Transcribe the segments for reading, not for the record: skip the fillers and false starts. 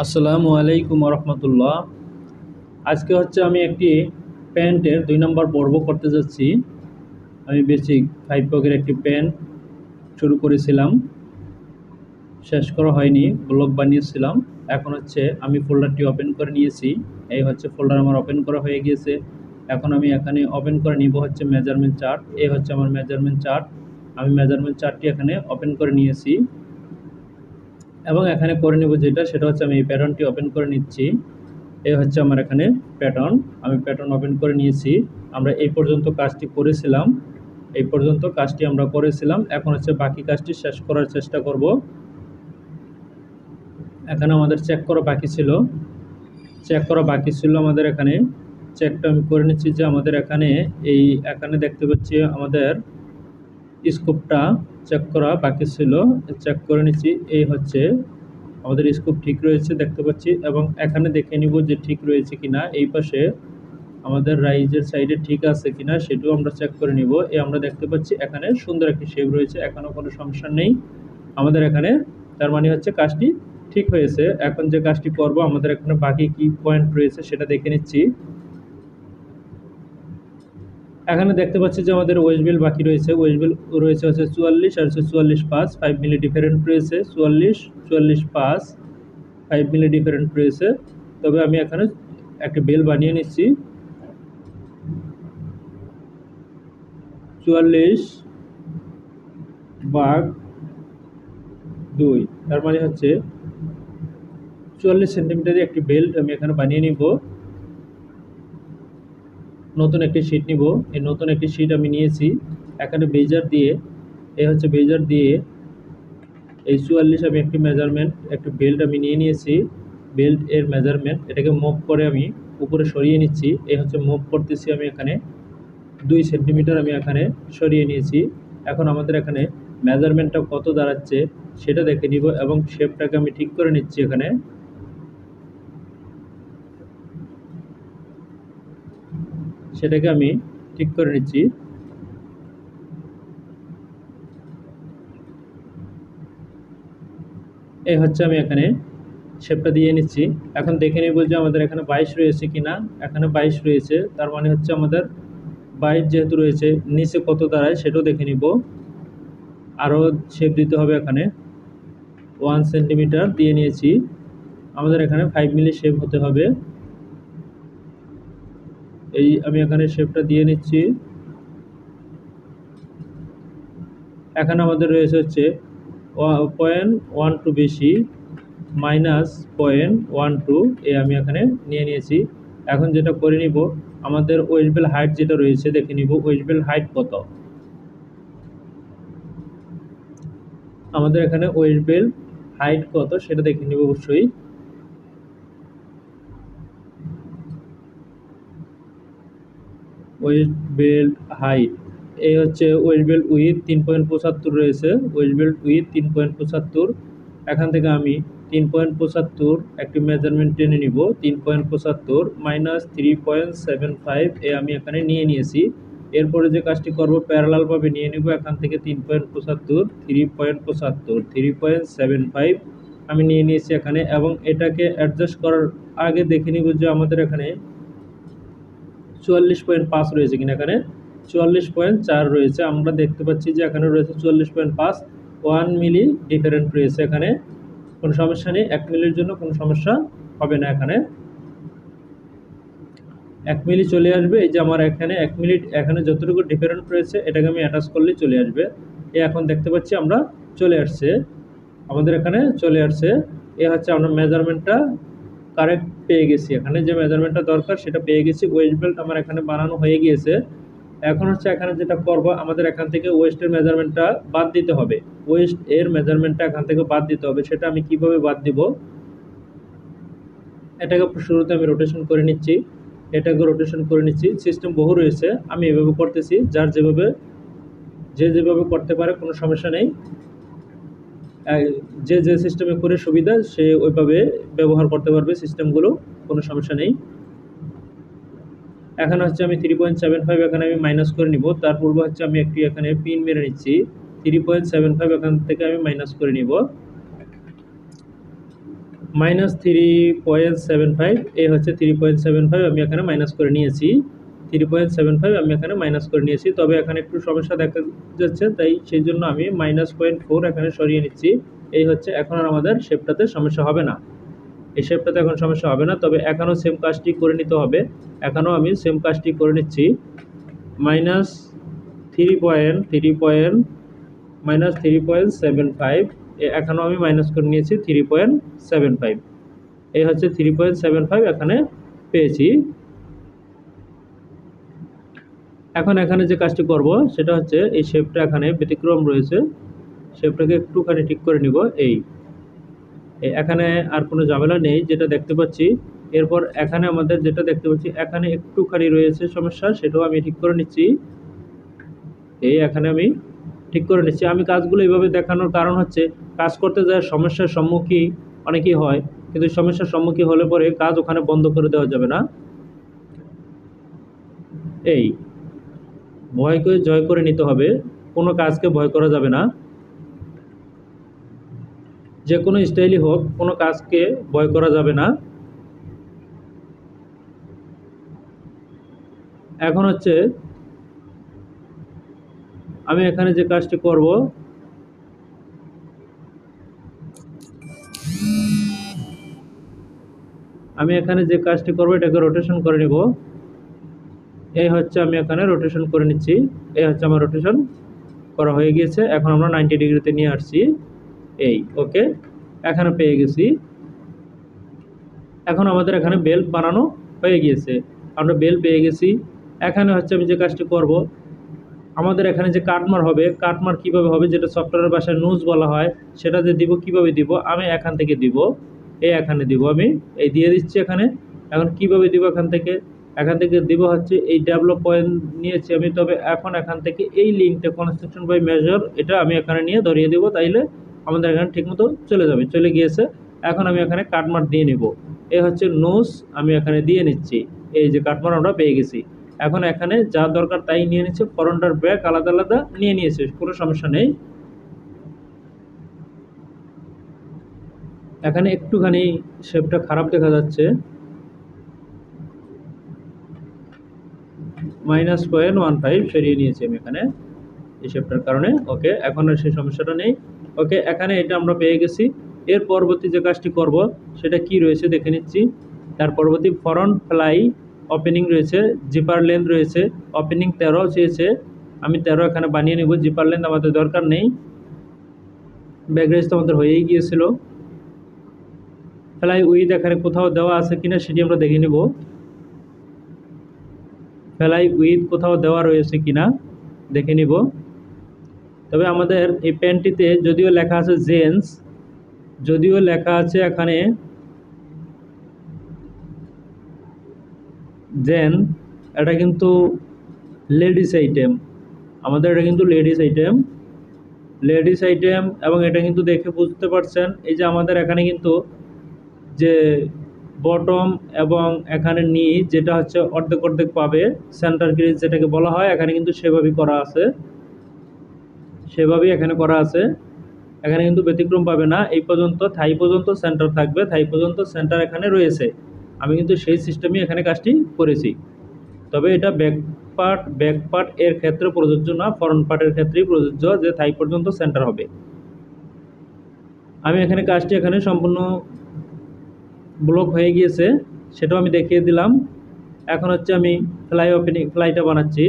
আসসালামু আলাইকুম রহমতুল্লাহ। আজকে হচ্ছে আমি একটি প্যান্টের 2 নম্বর পর্ব করতে যাচ্ছি। আমি বেসিক 5 পকের একটি প্যান্ট শুরু করেছিলাম, শেষ করা হয়নি, ব্লগ বানিয়েছিলাম। এখন হচ্ছে আমি ফোল্ডারটি ওপেন করে নিয়েছি। এই হচ্ছে ফোল্ডার আমার ওপেন করা হয়ে গিয়েছে। এখন আমি এখানে ওপেন করে নিব হচ্ছে মেজারমেন্ট চার্ট। এই হচ্ছে আমার মেজারমেন্ট চার্ট। আমি মেজারমেন্ট চার্টটি এখানে ওপেন করে নিয়েছি এবং এখানে করে নিব যেটা, সেটা হচ্ছে আমি এই প্যাটার্নটি ওপেন করে নিচ্ছি। এই হচ্ছে আমার এখানে প্যাটার্ন। আমি প্যাটার্ন ওপেন করে নিয়েছি। আমরা এই পর্যন্ত কাজটি করেছিলাম, এই পর্যন্ত কাজটি আমরা করেছিলাম। এখন হচ্ছে বাকি কাজটি শেষ করার চেষ্টা করব। এখানে আমাদের চেক করা বাকি ছিল, আমাদের এখানে চেকটা আমি করে নিচ্ছি যে আমাদের এখানে এখানে দেখতে পাচ্ছি আমাদের স্কোপটা চেক করা বাকি ছিল, চেক করে নিচ্ছি। এই হচ্ছে আমাদের স্কোপ ঠিক রয়েছে দেখতে পাচ্ছি, এবং এখানে দেখে নিব যে ঠিক রয়েছে কিনা। এই পাশে আমাদের রাইজের সাইডে ঠিক আছে কিনা সেটাও আমরা চেক করে নিব। আমরা দেখতে পাচ্ছি এখানে সুন্দর একটি শেপ রয়েছে, এখনো কোনো সমস্যা নেই আমাদের এখানে। তার মানে হচ্ছে কাজটি ঠিক হয়েছে। এখন যে কাজটি করব, আমাদের এখানে বাকি কি পয়েন্ট রয়েছে সেটা দেখে নিচ্ছি। এখানে দেখতে পাচ্ছি যে আমাদের ওয়েস্ট বেল বাকি রয়েছে। ওয়েস্ট বেল রয়েছে হচ্ছে 44 আর হচ্ছে 44.5, 5 মিলি ডিফারেন্ট রয়েছে। 44, 44.5, 5 মিলি ডিফারেন্ট রয়েছে। তবে আমি এখানে একটা বেল বানিয়ে নিচ্ছি। 44/2, তার মানে হচ্ছে 44 সেন্টিমিটারের একটি বেল্ট আমি এখানে বানিয়ে নিব। নতুন একটি শিট নিব। এই নতুন একটি শিট আমি নিয়েছি। এখানে বেজার দিয়ে, এই হচ্ছে বেজার দিয়ে এই 44 আমি একটি মেজারমেন্ট, একটি বেল্ট আমি নিয়ে নিয়েছি। বেল্ট এর মেজারমেন্ট, এটাকে মুভ করে আমি উপরে সরিয়ে নিচ্ছি। এই হচ্ছে মুভ করতেছি আমি এখানে 2 সেন্টিমিটার আমি এখানে সরিয়ে নিয়েছি। এখন আমাদের এখানে মেজারমেন্টটা কত দাঁড়াচ্ছে সেটা দেখে নিব, এবং শেপটাকে আমি ঠিক করে নিচ্ছি। এখানে সেটাকে আমি ঠিক করে নিচ্ছি। এই হচ্ছে আমি এখানে শেপটা দিয়ে নিচ্ছি। এখন দেখে নিব যে আমাদের এখানে 22 রয়েছে কিনা। এখানে 22 রয়েছে, তার মানে হচ্ছে আমাদের 22 যেহেতু রয়েছে, নিচে কত দাঁড়ায় সেটাও দেখে নিব। আরও শেপ দিতে হবে। এখানে 1 সেন্টিমিটার দিয়ে নিয়েছি। আমাদের এখানে 5 মিলি শেপ হতে হবে। এই আমি এখানে শেপটা দিয়ে নিচ্ছি। এখানে আমাদের রয়েছে হচ্ছে 0.12 বেশি, -0.12 আমি এখানে নিয়ে নিয়েছি। এখন যেটা করে নিব, আমাদের ওয়েস্ট বেল হাইট যেটা রয়েছে দেখে নিব ওয়েস্ট বেল হাইট কত। আমাদের এখানে ওয়েস্ট বেল হাইট কত সেটা দেখে নিব অবশ্যই। ওয়েস্ট বেল্ট হাইট, এই হচ্ছে ওয়েস্ট বেল্ট উইথ 3.75 রয়েছে। West belt with 3.75। এখান থেকে আমি 3.75 একটি মেজারমেন্ট টেনে নিব। 3.75 -3.75 আমি এখানে নিয়ে নিয়েছি। এরপরে যে কাজটি করব, প্যারালালভাবে নিয়ে নিব। এখান থেকে 3.75, 3.75, 3.75 আমি নিয়ে নিয়েছি এখানে, এবং এটাকে অ্যাডজাস্ট করার আগে দেখে নিব যে আমাদের এখানে 44.5 রয়েছে কিনা। এখানে 44.4 রয়েছে। আমরা দেখতে পাচ্ছি যে এখানে রয়েছে 44.5, 1 মিলি ডিফারেন্ট রয়েছে। এখানে কোনো সমস্যা নেই, 1 মিলির জন্য কোনো সমস্যা হবে না। এখানে 1 মিলি চলে আসবে। এই যে আমার এখানে 1 মিলি, এখানে যতটুকু ডিফারেন্ট রয়েছে এটাকে আমি অ্যাটাচ করলেই চলে আসবে। এখন দেখতে পাচ্ছি আমরা চলে আসছে, আমাদের এখানে চলে আসছে। হচ্ছে আমরা মেজারমেন্টটা কারেক্ট পেয়ে গেছি। এখানে যে মেজারমেন্টটা দরকার সেটা পেয়ে গেছি। ওয়েস্ট বেল্ট আমার এখানে বানানো হয়ে গিয়েছে। এখন হচ্ছে এখানে যেটা করব, আমাদের এখান থেকে ওয়েস্টের মেজারমেন্টটা বাদ দিতে হবে। ওয়েস্ট এর মেজারমেন্টটা এখান থেকে বাদ দিতে হবে। সেটা আমি কিভাবে বাদ দিব, এটাকে শুরুতে আমি রোটেশন করে নিচ্ছি। এটাকে রোটেশন করে নিচ্ছি। সিস্টেম বহু রয়েছে, আমি এভাবে করতেছি। যার যে যেভাবে করতে পারে কোনো সমস্যা নেই। যে যে সিস্টেমে করে সুবিধা সে ওইভাবে ব্যবহার করতে পারবে সিস্টেমগুলো, কোনো সমস্যা নেই। এখানে হচ্ছে আমি 3.75 এখানে আমি মাইনাস করে নিব। তার পূর্বে হচ্ছে আমি একটি এখানে পিন মেরে নিচ্ছি। 3.75 এখান থেকে আমি মাইনাস করে নিব। -3.75, এই হচ্ছে 3.75, আমি এখানে মাইনাস করে নিয়েছি। 3.75 আমি এখানে মাইনাস করে নিয়েছি, তবে এখানে একটু সমস্যা দেখা যাচ্ছে, তাই সেই জন্য আমি -0.4 এখানে সরিয়ে নিচ্ছি। এই হচ্ছে, এখন আর আমাদের শেপটাতে সমস্যা হবে না, এই শেপটাতে এখন সমস্যা হবে না। তবে এখনও সেম কাজটি করে নিতে হবে, এখনও আমি সেম কাজটি করে নিচ্ছি। -3.75, এখানেও আমি মাইনাস করে নিয়েছি 3.75, এই হচ্ছে 3.75 এখানে পেয়েছি। এখন এখানে যে কাজটি করব সেটা হচ্ছে, এই শেপটা এখানে ব্যতিক্রম রয়েছে, শেপটাকে একটুখানি ঠিক করে নিব। এখানে আর কোনো ঝামেলা নেই যেটা দেখতে পাচ্ছি। এরপর এখানে আমাদের যেটা দেখতে পাচ্ছি, এখানে একটুখানি রয়েছে সমস্যা, সেটাও আমি ঠিক করে নিচ্ছি। এখানে আমি ঠিক করে নিচ্ছি। আমি কাজগুলো এইভাবে দেখানোর কারণ হচ্ছে, কাজ করতে যায় সমস্যার সম্মুখীন অনেকেই হয়, কিন্তু সমস্যার সম্মুখীন হলে পরে কাজ ওখানে বন্ধ করে দেওয়া যাবে না। ভয়কে জয় করে নিতে হবে, কোনো কাজকে ভয় করা যাবে না, যে কোনো স্টাইলই হোক, কোনো কাজকে ভয় করা যাবে না। এখন হচ্ছে আমি এখানে যে কাজটি করব, এটাকে রোটেশন করে নিব। এই হচ্ছে, আমি এখানে রোটেশন করে নিচ্ছি। এই হচ্ছে আমার রোটেশন করা হয়ে গিয়েছে। এখন আমরা 90 ডিগ্রিতে নিয়ে আসছি। ওকে, এখানে পেয়ে গেছি। এখন আমাদের এখানে বেল বানানো হয়ে গিয়েছে, আমরা বেল পেয়ে গেছি। এখানে হচ্ছে আমি যে কাজটি করব, আমাদের এখানে যে কাটমার হবে, কাটমার কিভাবে হবে, যেটা সফটওয়্যারের ভাষায় নোজ বলা হয়, সেটা যে দিব, কিভাবে দিব, আমি এখান থেকে দিব, এখানে দিব, আমি দিয়ে দিচ্ছি এখানে। এখন কিভাবে দিব, এখান থেকে দিব হচ্ছে, এই ডেভেলপ পয়েন্ট নিয়েছি আমি, তবে এখন এখান থেকে এই লিঙ্কটা কনস্ট্রাকশন বাই মেজার, এটা আমি এখানে নিয়ে ধরিয়ে দেব, তাইলে আমাদের এখানে ঠিকমতো চলে গিয়েছে। এখন আমি এখানে কাটমার দিয়ে নিব, হচ্ছে নোজ, আমি এখানে দিয়ে নিচ্ছি। এই যে কাটমার আমরা পেয়ে গেছি। এখন এখানে যা দরকার তাই নিয়ে নিচ্ছে, ফ্রন্ট আর ব্যাক আলাদা আলাদা নিয়ে নিয়েছে, কোনো সমস্যা নেই। এখানে একটুখানি শেপটা খারাপ দেখা যাচ্ছে, -0.15 সরিয়ে নিয়েছি আমি এখানে এই শেপটার কারণে। ওকে, এখন আর সেই সমস্যাটা নেই। ওকে, এখানে এটা আমরা পেয়ে গেছি। এর পরবর্তী যে কাজটি করব সেটা কি রয়েছে দেখে নিচ্ছি। তার পরবর্তী ফ্রন্ট ফ্লাই ওপেনিং রয়েছে, জিপার লেন্থ রয়েছে, ওপেনিং 13 চেয়েছে, আমি 13 এখানে বানিয়ে নেব। জিপার লেন্থ আমাদের দরকার নেই, ব্যাকগ্রেজ তো আমাদের হয়েই গিয়েছিল। ফ্লাই উইথ এখানে কোথাও দেওয়া আছে কিনা সেটি আমরা দেখে নেব। ফ্লাই উইথ কোথাও দেওয়া রয়েছে কিনা দেখে নিব। তবে আমাদের এই প্যান্টটিতে যদিও লেখা আছে জেন্টস, যদিও লেখা আছে এখানে জেন, এটা কিন্তু লেডিস আইটেম, আমাদের এটা কিন্তু লেডিস আইটেম, এবং এটা কিন্তু দেখে বুঝতে পারছেন, এই যে আমাদের এখানে কিন্তু যে বটম এবং এখানে নি, যেটা হচ্ছে অর্ধেক অর্ধেক পাবে, সেন্টার ক্রিজ যেটাকে বলা হয়, এখানে কিন্তু সেভাবেই করা আছে, এখানে করা আছে। এখানে কিন্তু ব্যতিক্রম পাবে না, এই পর্যন্ত থাই পর্যন্ত সেন্টার থাকবে, থাই পর্যন্ত সেন্টার এখানে রয়েছে। আমি কিন্তু সেই সিস্টেমে এখানে কাজটি করেছি। তবে এটা ব্যাক পার্ট এর ক্ষেত্রে প্রযোজ্য না, ফ্রন্ট পার্টের ক্ষেত্রেই প্রযোজ্য, যে থাই পর্যন্ত সেন্টার হবে। আমি এখানে কাজটি এখানে সম্পূর্ণ ব্লক হয়ে গিয়েছে, সেটাও আমি দেখিয়ে দিলাম। এখন হচ্ছে আমি ফ্লাইটা বানাচ্ছি।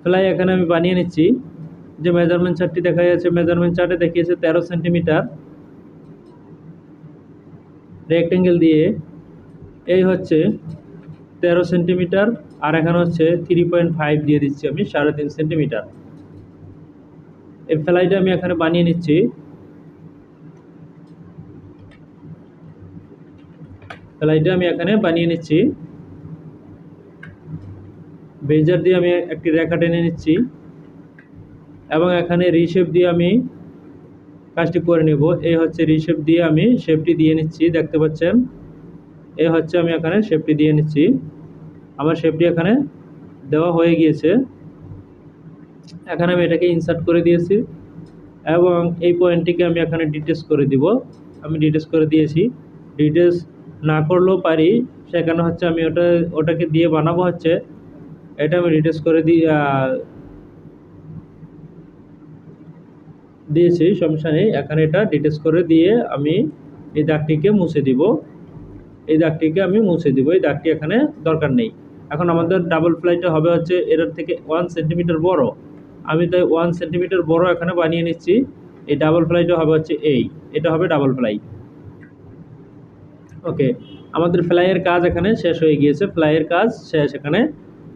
ফ্লাই এখানে আমি বানিয়ে নিচ্ছি। যে মেজারমেন্ট চার্টটি দেখা যাচ্ছে, মেজারমেন্ট চার্টে দেখিয়েছে 13 সেন্টিমিটার রেক্টেঙ্গেল দিয়ে, এই হচ্ছে 13 সেন্টিমিটার, আর এখানে হচ্ছে 3.5 দিয়ে দিচ্ছি আমি, 3.5 সেন্টিমিটার। এই ফ্লাইটা আমি এখানে বানিয়ে নিচ্ছি। বেজার দিয়ে আমি একটি রেখা টেনে নিচ্ছি, এবং এখানে রিশেপ দিয়ে আমি কাজটি করে নেব। এই হচ্ছে রিশেপ দিয়ে আমি শেপটি দিয়ে নিচ্ছি, দেখতে পাচ্ছেন। এই হচ্ছে, আমি এখানে শেপটি দিয়ে নিচ্ছি, আমার শেপটি এখানে দেওয়া হয়ে গিয়েছে। এখানে আমি এটাকে ইনসার্ট করে দিয়েছি, এবং এই পয়েন্টটিকে আমি এখানে ডিটেচ করে দিব। আমি ডিটেলস করে দিয়েছি। ডিটেলস না করলেও পারি, সেখানে হচ্ছে আমি ওটাকে দিয়ে বানাবো হচ্ছে, এটা আমি ডিটেলস করে দিয়েছি, সমস্যা নেই। এখানে এটা ডিটেলস করে দিয়ে আমি এই দাগটিকে মুছে দিব, এই দাগটিকে আমি মুছে দিব, এই দাগটি এখানে দরকার নেই। এখন আমাদের ডাবল ফ্লাইটা হবে হচ্ছে এর থেকে 1 সেন্টিমিটার বড়, আমি তাই 1 সেন্টিমিটার বড় এখানে বানিয়ে নিচ্ছি। এই ডাবল ফ্লাইটা হবে হচ্ছে এটা হবে ডাবল ফ্লাই। ওকে, আমাদের ফ্লাইয়ের কাজ এখানে শেষ হয়ে গিয়েছে, ফ্লাইয়ের কাজ শেষ এখানে।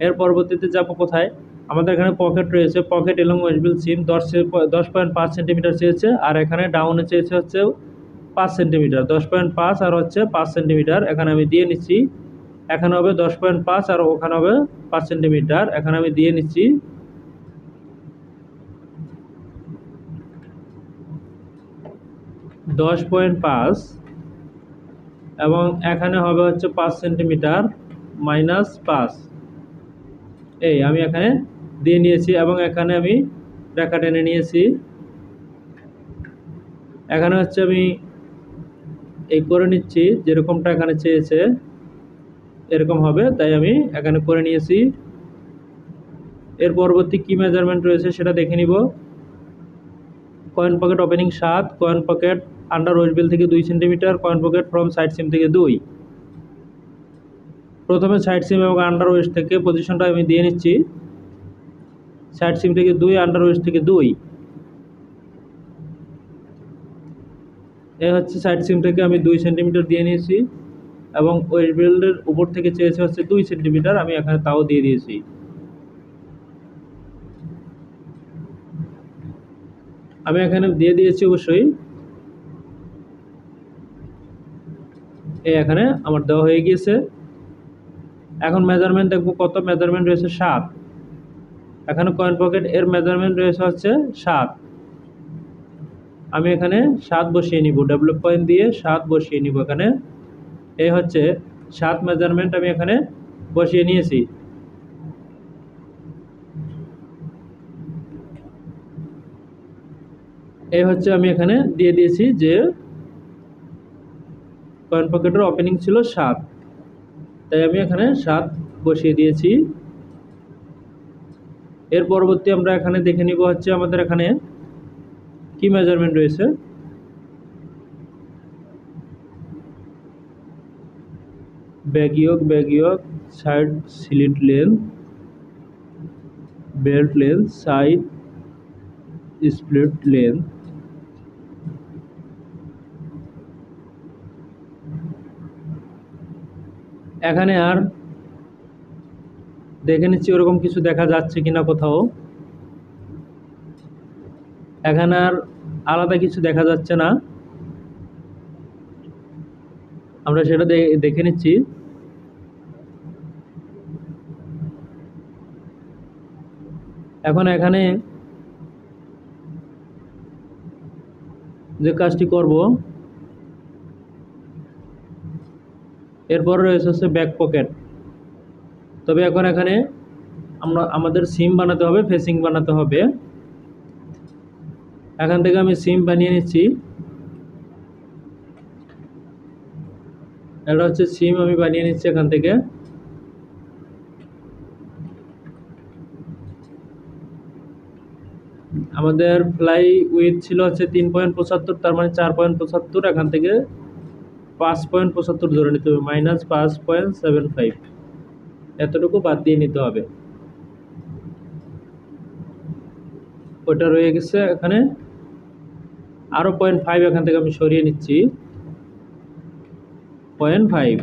এর পরবর্তীতে যাব কোথায়, আমাদের এখানে পকেট রয়েছে, পকেট এবং ওয়েস্টবিল সিম 10.5 সেন্টিমিটার চেয়েছে, আর এখানে ডাউনে চেয়েছে হচ্ছে 5 সেন্টিমিটার, 10.5 আর হচ্ছে 5 সেন্টিমিটার এখানে আমি দিয়ে নিচ্ছি। এখানে হবে 10.5 আর ওখানে হবে 5 সেন্টিমিটার, এখানে আমি দিয়ে নিচ্ছি। -10.5 এবং এখানে হবে হচ্ছে 5 সেন্টিমিটার -5, এই আমি এখানে দিয়ে নিয়েছি এবং এখানে আমি রেখা টেনে নিয়েছি। এখানে হচ্ছে আমি এই করে নিচ্ছি, যেরকমটা এখানে চেয়েছে এরকম হবে, তাই আমি এখানে করে নিয়েছি। এর পরবর্তী কি মেজারমেন্ট রয়েছে সেটা দেখে নিব। Coin pocket opening 7, coin pocket under waist belt থেকে 2 centimetre, coin pocket from side seam থেকে 2। প্রথমে সাইড সিম এবং আন্ডার ওয়েস্ট থেকে পজিশনটা আমি দিয়ে নিচ্ছি, সাইড সিম থেকে 2, আন্ডার ওয়েস্ট থেকে 2। এই হচ্ছে সাইড সিম থেকে আমি 2 সেন্টিমিটার দিয়ে নিয়েছি এবং ওয়েস্ট বেল্টের উপর থেকে চেয়েছে হচ্ছে 2 সেন্টিমিটার, আমি এখানে তাও দিয়ে দিয়েছি। আমি এখানে দিয়ে দিয়েছি অবশ্যই, এই এখানে আমার দেওয়া হয়ে গিয়েছে। এখন মেজারমেন্ট দেখবো কত মেজারমেন্ট রয়েছে, 7। এখানে কয়েন পকেট এর মেজারমেন্ট রয়েছে হচ্ছে 7, আমি এখানে 7 বসিয়ে নিব, ডেভেলপ পয়েন্ট দিয়ে 7 বসিয়ে নিব এখানে। এই হচ্ছে 7 মেজারমেন্ট আমি এখানে বসিয়ে নিয়েছি। এই হচ্ছে আমি এখানে দিয়ে দিয়েছি যে কয়েন পকেটের ওপেনিং ছিল 7, তাই আমি এখানে 7 বসিয়ে দিয়েছি। এর পরবর্তী আমরা এখানে দেখে নিব হচ্ছে আমাদের এখানে কি মেজারমেন্ট রয়েছে। Back yoke side slit length, belt length, side split length. এখানে আর দেখে নিচ্ছি ওরকম কিছু দেখা যাচ্ছে কিনা কোথাও, এখানে আর আলাদা কিছু দেখা যাচ্ছে না, আমরা সেটা দেখে নিচ্ছি। এখন এখানে যে কাজটি করব, এরপর রয়েছে হচ্ছে ব্যাক পকেট। তবে এখন এখানে আমাদের সিম বানাতে হবে, ফেসিং বানাতে হবে। এখান থেকে আমি সিম বানিয়ে নিচ্ছি, এটা হচ্ছে সিম আমি বানিয়ে নিচ্ছি এখান থেকে। আমাদের ফ্লাই উইথ ছিল হচ্ছে 3.75, তার মানে 4.75, এখান থেকে 5.75 ধরে নিতে হবে, -5.75, এতটুকু বাদ দিয়ে নিতে হবে। ওটা রয়ে গেছে এখানে, আরও 0.5 এখান থেকে আমি সরিয়ে নিচ্ছি, 0.5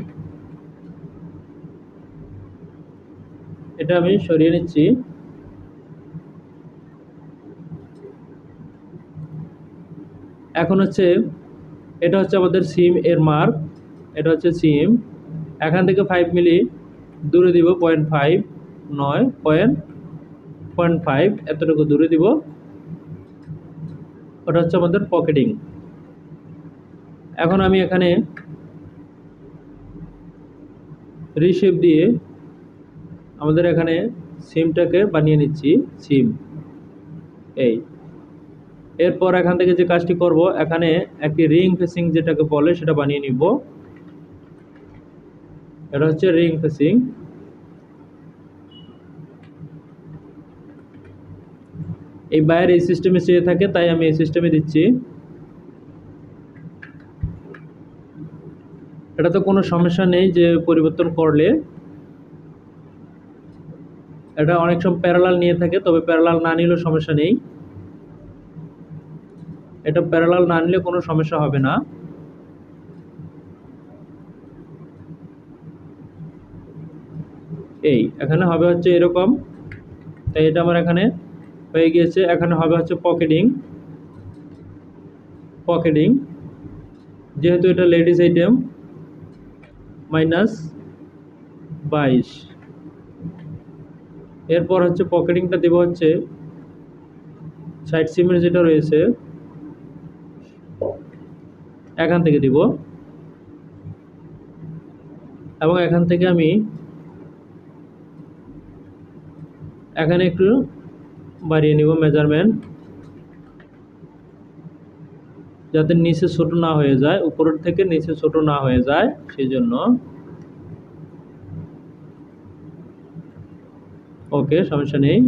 এটা আমি সরিয়ে নিচ্ছি। এখন হচ্ছে এটা হচ্ছে আমাদের সিম এর মার্ক, এটা হচ্ছে সিম, এখান থেকে 5 মিলি দূরে দিব, 0.5 নয় 0.5 এতটুকু দূরে দিব, ওটা হচ্ছে আমাদের পকেটিং। এখন আমি এখানে রিশেপ দিয়ে আমাদের এখানে সিমটাকে বানিয়ে নিচ্ছি, সিম এরপর এখান থেকে যে কাজটি করব, এখানে একটি রিং ফেসিং যেটাকে বলে সেটা বানিয়ে নিব। এটা হচ্ছে রিং ফেসিং। এই বাইরে এই সিস্টেমে চেয়ে থাকে, তাই আমি এই সিস্টেমে দিচ্ছি। এটা তো কোনো সমস্যা নেই যে পরিবর্তন করলে। এটা অনেক সময় প্যারালাল নিয়ে থাকে, তবে প্যারালাল না নিলেও সমস্যা নেই। এটা প্যারালাল না নিলে কোনো সমস্যা হবে না। এই এখানে হবে হচ্ছে এরকম, তাই এটা আমার এখানে হয়ে গিয়েছে। এখানে হবে হচ্ছে পকেটিং। পকেটিং যেহেতু এটা লেডিস আইটেম, -22। এরপর হচ্ছে পকেটিংটা দেবো হচ্ছে সাইড সিমের যেটা রয়েছে এখান থেকে দিব, এবং এখান থেকে আমি এখানে একটু বাড়িয়ে নিব মেজারমেন্ট, যাতে নিচে ছোট না হয়ে যায়, উপরের থেকে নিচে ছোট না হয়ে যায়, সেই জন্য। ওকে, সমস্যা নেই।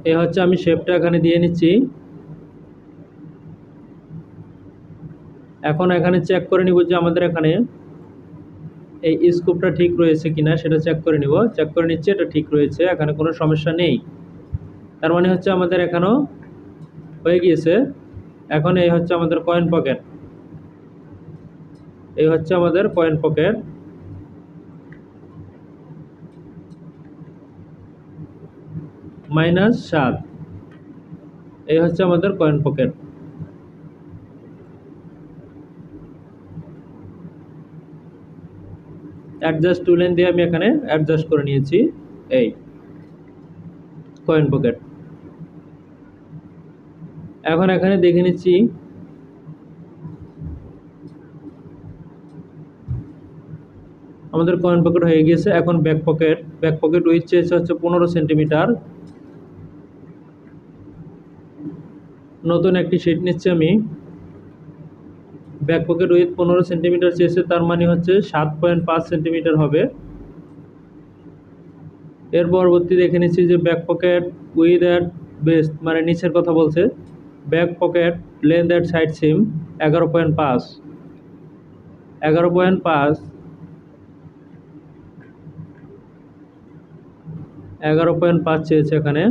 এই হচ্ছে আমি শেপটা এখানে দিয়ে নিচ্ছি। এখন এখানে চেক করে নিব যে আমাদের এখানে এই স্কোপটা ঠিক রয়েছে কিনা, সেটা চেক করে নিব। চেক করে নিচ্ছি, এটা ঠিক রয়েছে, এখানে কোনো সমস্যা নেই। তার মানে হচ্ছে আমাদের এখানেও হয়ে গিয়েছে। এখন এই হচ্ছে আমাদের কয়েন পকেট। এই হচ্ছে আমাদের কয়েন পকেট। -7, এই হচ্ছে আমাদের কয়েন পকেট। অ্যাডজাস্ট টুলেন দিয়ে আমি এখানে অ্যাডজাস্ট করে নিয়েছি। এই কয়েন পকেট। এখন এখানে দেখে নিচ্ছি আমাদের কয়েন পকেট হয়ে গিয়েছে। এখন back pocket. Back pocket with চেয়েছে হচ্ছে 15 সেন্টিমিটার। নতুন একটি শিট নিচ্ছি আমি। ব্যাক পকেট উইথ 15 সেন্টিমিটার চেয়েছে, তার মানে হচ্ছে 7.5 সেন্টিমিটার হবে। এর পরবর্তী দেখে নিচ্ছি যে back pocket with at best, মানে নিচের কথা বলছে। Back pocket length at side সিম 11.5। 11.5 11.5 চেয়েছে এখানে।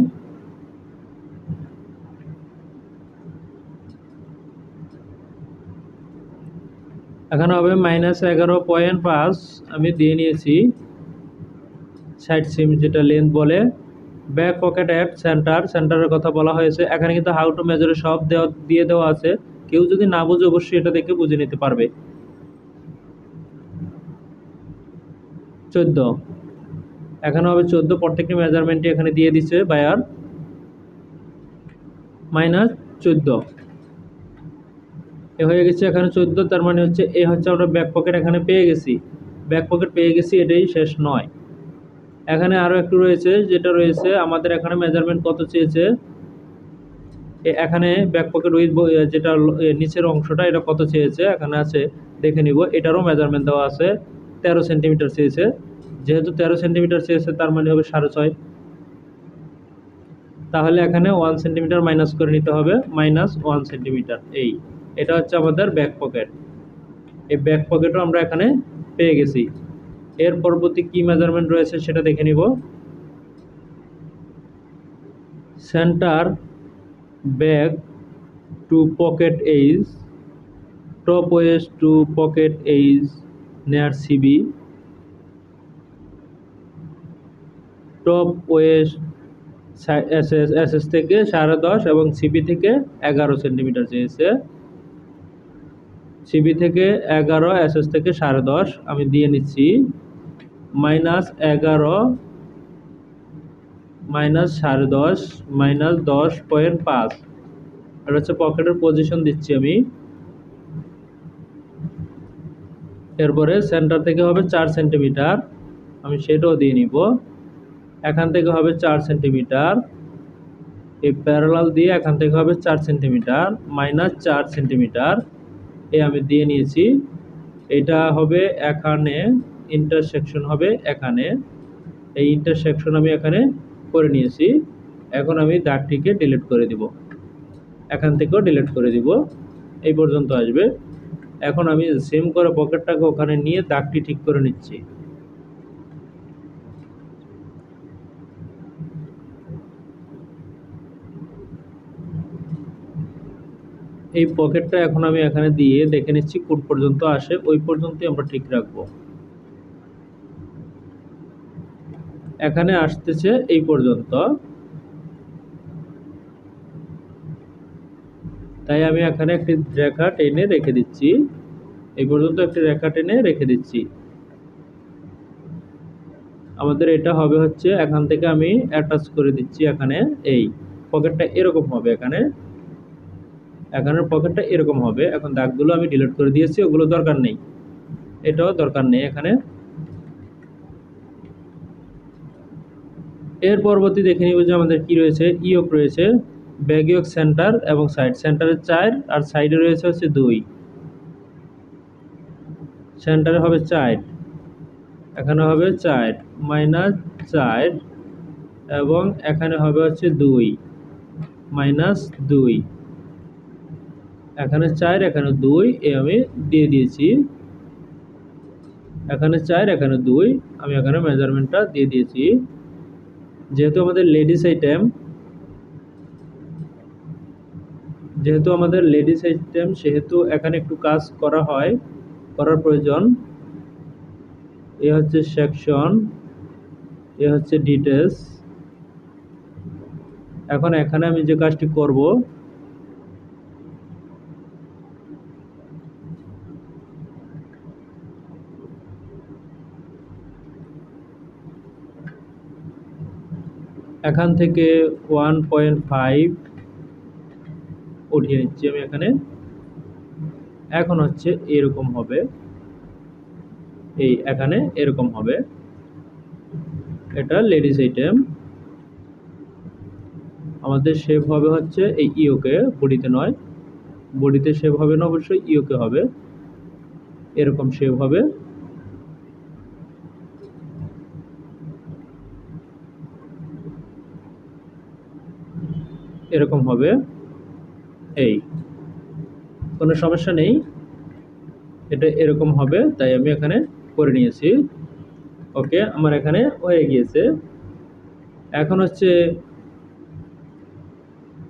এখানে হবে -11.5, আমি দিয়ে নিয়েছি সাইড সিম যেটা লেন্থ বলে। ব্যাক পকেট অ্যাট সেন্টার, সেন্টারের কথা বলা হয়েছে। এখানে কিন্তু হাউ টু মেজারে সব দিয়ে দেওয়া আছে। কেউ যদি না বুঝে অবশ্যই এটা দেখে বুঝে নিতে পারবে। 14, এখানে হবে 14। প্রত্যেকটি মেজারমেন্টই এখানে দিয়ে দিচ্ছে বায়ার। -14 এ হয়ে গেছে এখানে 14। তার মানে হচ্ছে এ হচ্ছে আমরা ব্যাক পকেট এখানে পেয়ে গেছি। ব্যাক পকেট পেয়ে গেছি, এটাই শেষ নয়। এখানে আরও একটু রয়েছে, যেটা রয়েছে আমাদের এখানে মেজারমেন্ট কত চেয়েছে। এখানে ব্যাক পকেট উইথ যেটা নিচের অংশটা, এটা কত চেয়েছে এখানে আছে, দেখে নিব। এটারও মেজারমেন্ট দেওয়া আছে, 13 সেন্টিমিটার চেয়েছে। যেহেতু 13 সেন্টিমিটার চেয়েছে, তার মানে হবে 6.5। তাহলে এখানে 1 সেন্টিমিটার মাইনাস করে নিতে হবে, -1 সেন্টিমিটার। এটা হচ্ছে আমাদের ব্যাক পকেট। এই ব্যাক পকেটও আমরা এখানে পেয়ে গেছি। এর পরবর্তী কি মেজারমেন্ট রয়েছে সেটা দেখে নিব। Centre back to pocket edge, top waist to pocket edge near CB, top waist SS থেকে 10.5 এবং সিবি থেকে 11 সেন্টিমিটার চেয়েছে। সিবি থেকে 11, এসএস থেকে 10.5, আমি দিয়ে নিচ্ছি। -11 -10.5 -10.5। এটা হচ্ছে পকেটের পজিশন দিচ্ছি আমি। এরপরে সেন্টার থেকে হবে 4 সেন্টিমিটার, আমি সেটাও দিয়ে নিব। এখান থেকে হবে 4 সেন্টিমিটার, এই প্যারালাল দিয়ে এখান থেকে হবে 4 সেন্টিমিটার মাইনাস 4 সেন্টিমিটার, আমি দিয়ে নিয়েছি। এটা হবে এখানে, ইন্টারসেকশন হবে এখানে, এই ইন্টারসেকশন আমি এখানে করে নিয়েছি। এখন আমি দাগটিকে ডিলিট করে দিব, এখান থেকেও ডিলিট করে দিব, এই পর্যন্ত আসবে। এখন আমি সেম করে পকেটটাকে ওখানে নিয়ে দাগটি ঠিক করে নিচ্ছি। এই পকেটটা এখন আমি এখানে দিয়ে দেখে নিচ্ছি কোন পর্যন্ত আসে, ওই পর্যন্তই আমরা ঠিক রাখবো। এখানে আসতেছে এই পর্যন্ত, তাই আমি এখানে একটি রেখা টেনে রেখে দিচ্ছি, এই পর্যন্ত একটি রেখা টেনে রেখে দিচ্ছি। আমাদের এটা হবে হচ্ছে এখান থেকে আমি অ্যাটাচ করে দিচ্ছি এখানে, এই পকেটটা এরকম হবে, এখানের পকেটটা এরকম হবে। এখন দাগগুলো আমি ডিলিট করে দিয়েছি, ওগুলো দরকার নেই, এটাও দরকার নেই এখানে। এর পরবর্তী দেখে নিব যে আমাদের কি রয়েছে, ইয়োক রয়েছে, ব্যাক ইয়োক সেন্টার এবং সাইড, সেন্টারে 4 আর সাইডে রয়েছে হচ্ছে 2, সেন্টারে হবে 4, এখানে হবে 4 মাইনাস 4 এবং এখানে হবে হচ্ছে 2 মাইনাস 2, এখানে 4 এখানে 2, আমি দিয়ে দিয়েছি। এখানে 4 এখানে 2, আমি এখানে মেজারমেন্টটা দিয়ে দিয়েছি। যেহেতু আমাদের লেডিস আইটেম সেহেতু এখানে একটু কাজ করার প্রয়োজন। এ হচ্ছে সেকশন, এ হচ্ছে ডিটেলস। এখন এখানে আমি যে কাজটি করব, এখান থেকে 1.5 উঠিয়ে নিচ্ছি আমি এখানে। এখন হচ্ছে এরকম হবে, এই এখানে এরকম হবে, এটা লেডিস আইটেম। আমাদের শেপ হবে হচ্ছে এই ইয়োকে, বডিতে নয়, বডিতে শেপ হবে না, অবশ্যই ইয়োকে হবে, এরকম শেপ হবে। এরকম হবে, এই কোনো সমস্যা নেই, এটা এরকম হবে, তাই আমি এখানে করে নিয়েছি। ওকে, আমার এখানে হয়ে গিয়েছে। এখন হচ্ছে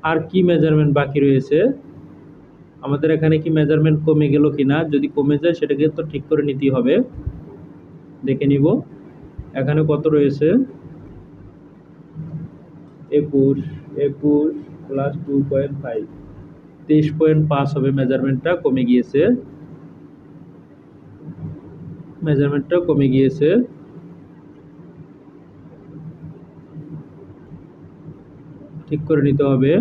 আর কি মেজারমেন্ট বাকি রয়েছে, আমাদের এখানে কি মেজারমেন্ট কমে গেল কিনা, যদি কমে যায় সেটাকে তো ঠিক করে নিতেই হবে। দেখে নিব এখানে কত রয়েছে, 21 প্লাস 2.5, 23.5 হবে। মেজারমেন্টটা কমে গিয়েছে, ঠিক করে নিতে হবে।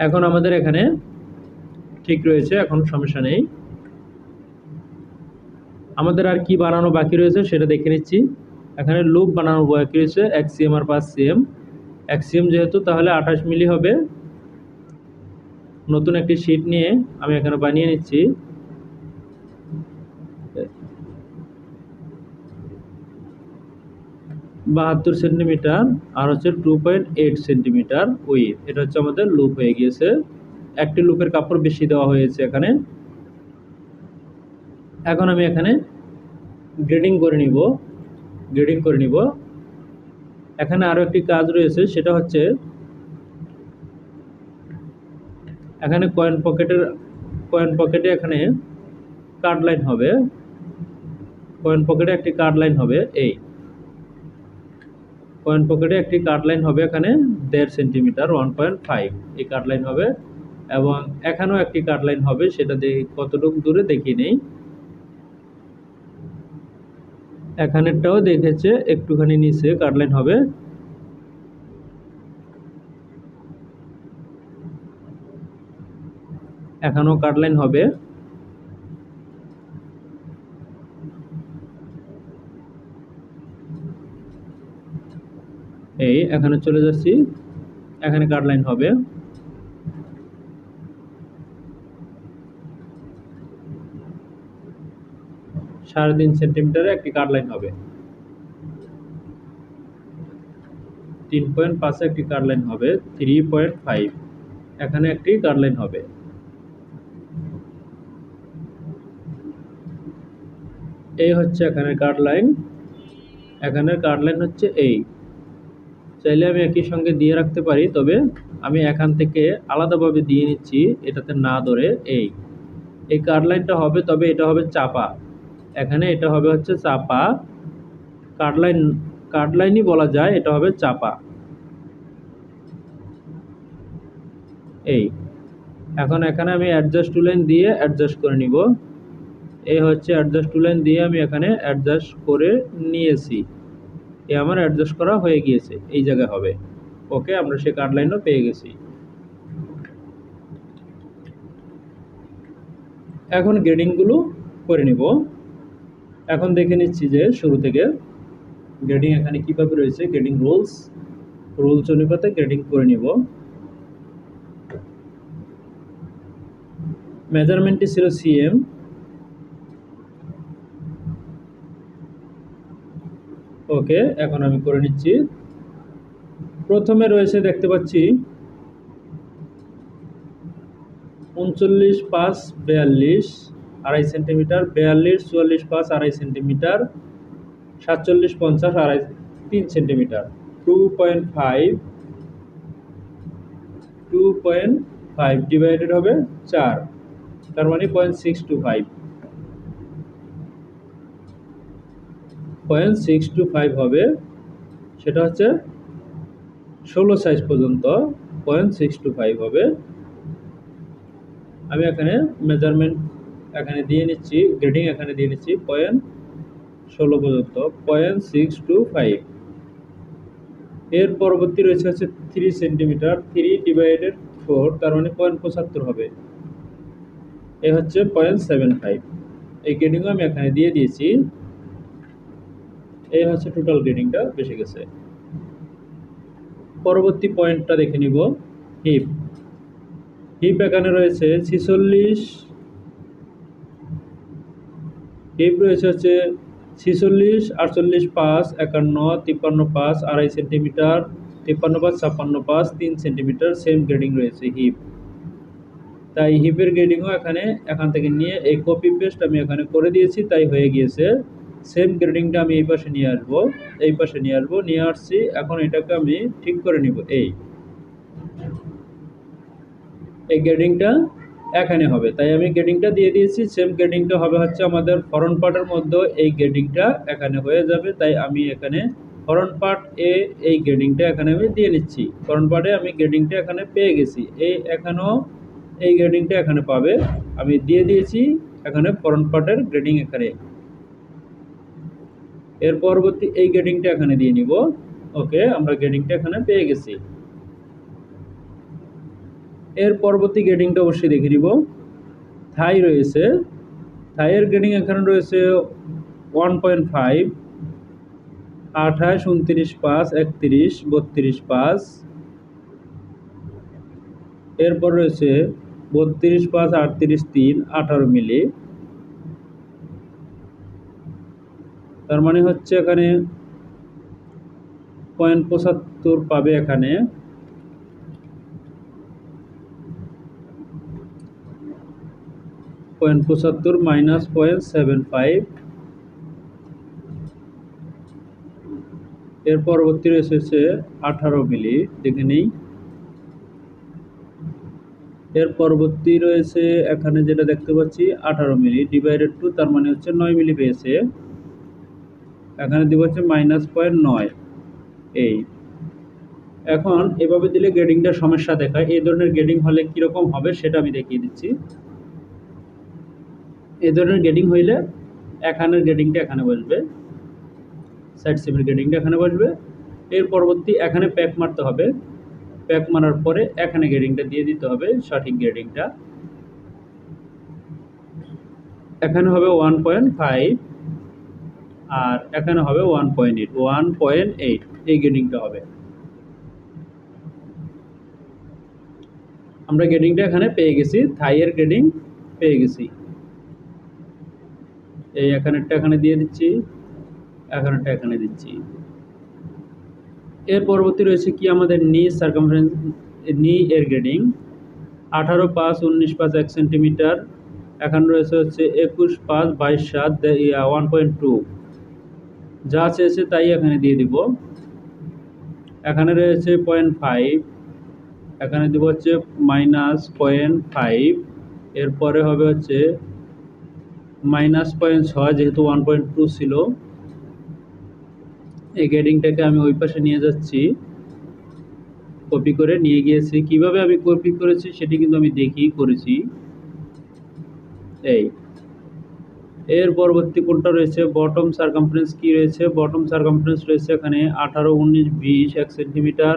এখন আমাদের এখানে ঠিক রয়েছে, এখন সমস্যা নেই। আমাদের আর কি বানানো বাকি রয়েছে সেটা দেখে নিচ্ছি। এখানে লুপ বানানো বাকি রয়েছে, 1 cm আর 5 cm। 1 cm যেহেতু, তাহলে 28 মিলি হবে। নতুন একটি শীট নিয়ে আমি এখানে বানিয়ে নিচ্ছি। 72 সেন্টিমিটার আর হচ্ছে 2.8 সেন্টিমিটার উইথ, এটা হচ্ছে আমাদের লুপ হয়ে গিয়েছে। একটি লুপের কাপড় বেশি দেওয়া হয়েছে এখানে। এখন আমি এখানে গ্রেডিং করে নিব। এখানে আরো একটি কাজ রয়েছে, সেটা হচ্ছে এখানে কয়েন পকেটে এখানে কাট লাইন হবে। পয়েন্ট পকেটে একটি কাট লাইন হবে এই পয়েন্ট পকেটে একটি কাট লাইন হবে এখানে 1.5 সেন্টিমিটার 1.5 এই কাট লাইন হবে, এবং এখানেও একটি কাট লাইন হবে, সেটা কতটুকু দূরে দেখি নেই। এখানেরটাও দেখেছে একটুখানি নিচে কাট লাইন হবে, এখানেও কাট লাইন হবে। এই এখানে চলে যাচ্ছি, এখানে কাট লাইন হবে। সাড়ে 3 সেন্টিমিটারে একটি কাট লাইন হবে। 3.5 একটি কাট লাইন হবে। 3.5 এখানে একটি কাট লাইন হবে। এই হচ্ছে এখানে কাট লাইন, এখানের কাট লাইন হচ্ছে এই। চাইলে আমি একই সঙ্গে দিয়ে রাখতে পারি, তবে আমি এখান থেকে আলাদাভাবে দিয়ে নিচ্ছি এটাতে না ধরে। এই কাট লাইনটা হবে, তবে এটা হবে চাপা, এখানে এটা হবে হচ্ছে চাপা কাট লাইনই বলা যায়, এটা হবে চাপা। এই এখন এখানে আমি অ্যাডজাস্ট টু লাইন দিয়ে অ্যাডজাস্ট করে নিব। এই হচ্ছে অ্যাডজাস্ট টু লাইন দিয়ে আমি এখানে অ্যাডজাস্ট করে নিয়েছি, এ আমার অ্যাডজাস্ট করা হয়ে গিয়েছে, এই জায়গায় হবে। ওকে, আমরা সে কাট লাইনও পেয়ে গেছি। এখন গ্রেডিংগুলো করে নিব। এখন দেখে নিচ্ছি যে শুরু থেকে গ্রেডিং এখানে কিভাবে রয়েছে, গ্রেডিং রুলস অনুপাতে গ্রেডিং করে নিব। মেজারমেন্টটি ছিল সিএম। ওকে, এখন আমি করে নিচ্ছি। প্রথমে রয়েছে দেখতে পাচ্ছি 39.5 42 আড়াই সেন্টিমিটার, 42 44 5 আড়াই সেন্টিমিটার, 47 50 আড়াই 3 সেন্টিমিটার, 2.5 ডিভাইডেড হবে 4, তার মানে 0.625 হবে। সেটা হচ্ছে 16 সাইজ পর্যন্ত 0.625 হবে। আমি এখানে মেজারমেন্ট এখানে দিয়ে নিচ্ছি, গ্রেডিং এখানে দিয়ে নিচ্ছি 0.16 পর্যন্ত 0.625। এর পরবর্তী রয়েছে হচ্ছে 3 সেন্টিমিটার, 3 ডিভাইডেড 4, তার মানে 0.75 হবে। এ হচ্ছে 0.75। এই গ্রেডিংও আমি এখানে দিয়ে দিয়েছি। এই হচ্ছে টোটাল গ্রেডিংটা বেশি গেছে। পরবর্তী পয়েন্টটা দেখে নিব, হিপ। হিপ এখানে রয়েছে 46, হিপ রয়েছে হচ্ছে 46 48 5 51 53 5 আড়াই সেন্টিমিটার, 53 5 56 5 3 সেন্টিমিটার, সেম গ্রেডিং রয়েছে হিপ। তাই হিপের গ্রেডিংও এখান থেকে নিয়ে এই কপি পেস্ট আমি এখানে করে দিয়েছি, তাই হয়ে গিয়েছে। সেম গ্রেডিংটা আমি এই পাশে নিয়ে আসবো, নিয়ে আসছি। এখন এটাকে আমি ঠিক করে নিব। এই গ্রেডিংটা এখানে হবে, তাই আমি গ্রেডিংটা দিয়ে দিয়েছি। সেম গ্রেডিংটা হবে হচ্ছে আমাদের ফরন্ট পার্টের মধ্যে, এই গ্রেডিংটা এখানে হয়ে যাবে। তাই আমি এখানে ফরন্ট পার্ট এই গ্রেডিংটা এখানে আমি দিয়ে নিচ্ছি। ফরন্ট পার্টে আমি গ্রেডিংটা এখানে পেয়ে গেছি, এখানেও এই গ্রেডিংটা এখানে পাবে, আমি দিয়ে দিয়েছি এখানে ফরন্ট পার্টের গ্রেডিং এখানে। এর পরবর্তী এই গ্রেডিংটা এখানে দিয়ে নিব। ওকে, আমরা গ্রেডিংটা এখানে পেয়ে গেছি। এর পরবর্তী গ্রেডিংটা অবশ্যই দেখে নিব। থাই রয়েছে, থাইয়ের গ্রেডিং এখানে রয়েছে 1.5 28 29 5 31 32 5। এরপর রয়েছে 32 5 38 3 18 মিলি, তার মানে হচ্ছে এখানে 0.75 পাবে। এখানে 0.75 মাইনাস 0.75। এর পরবর্তী রয়েছে 18 মিলি, দেখে নেই। এর পরবর্তী রয়েছে এখানে যেটা দেখতে পাচ্ছি 18 মিলি ডিভাইডেড 2, তার মানে হচ্ছে 9 মিলি পেয়েছে। এখানে দিব হচ্ছে -0.9 এই। এখন এভাবে দিলে গ্রেডিংটা সমস্যা দেখায়। এই ধরনের গ্রেডিং হলে কীরকম হবে সেটা আমি দেখিয়ে দিচ্ছি। এই ধরনের গ্রেডিং হইলে এখানের গ্রেডিংটা এখানে বসবে, সাইড সিমের গ্রেডিংটা এখানে বসবে। এর পরবর্তী এখানে প্যাক মারতে হবে, প্যাক মারার পরে এখানে গ্রেডিংটা দিয়ে দিতে হবে, সঠিক গ্রেডিংটা। এখানে হবে 1.5 আর এখানে হবে 1.8 এই গ্রেডিংটা হবে। আমরা গ্রেডিংটা এখানে পেয়ে গেছি, থাইয়ের গ্রেডিং পেয়ে গেছি। এই এখানেরটা এখানে দিয়ে দিচ্ছি, এখানেরটা এখানে দিচ্ছি। এর পরবর্তী রয়েছে কি আমাদের নি সার্কামফারেন্স, নি এর গ্রেডিং 18.5 19.5 1 সেন্টিমিটার। এখানে রয়েছে হচ্ছে 21.5 22.7 1.2, যা চেয়েছে তাই এখানে দিয়ে দিব। এখানে রয়েছে 0.5, এখানে দিব হচ্ছে -0.5, এরপরে হবে হচ্ছে -0.6 যেহেতু 1.2 ছিল। এই গ্রেডিংটাকে আমি ওই পাশে নিয়ে যাচ্ছি, কপি করে নিয়ে গিয়েছি। কিভাবে আমি কপি করেছি সেটি কিন্তু আমি দেখেই করেছি। এই এর পরবর্তী কোনটা রয়েছে বটম সার্কামফারেন্স, কি রয়েছে বটম সার্কামফারেন্স রয়েছে এখানে 18 19 20 1 সেন্টিমিটার।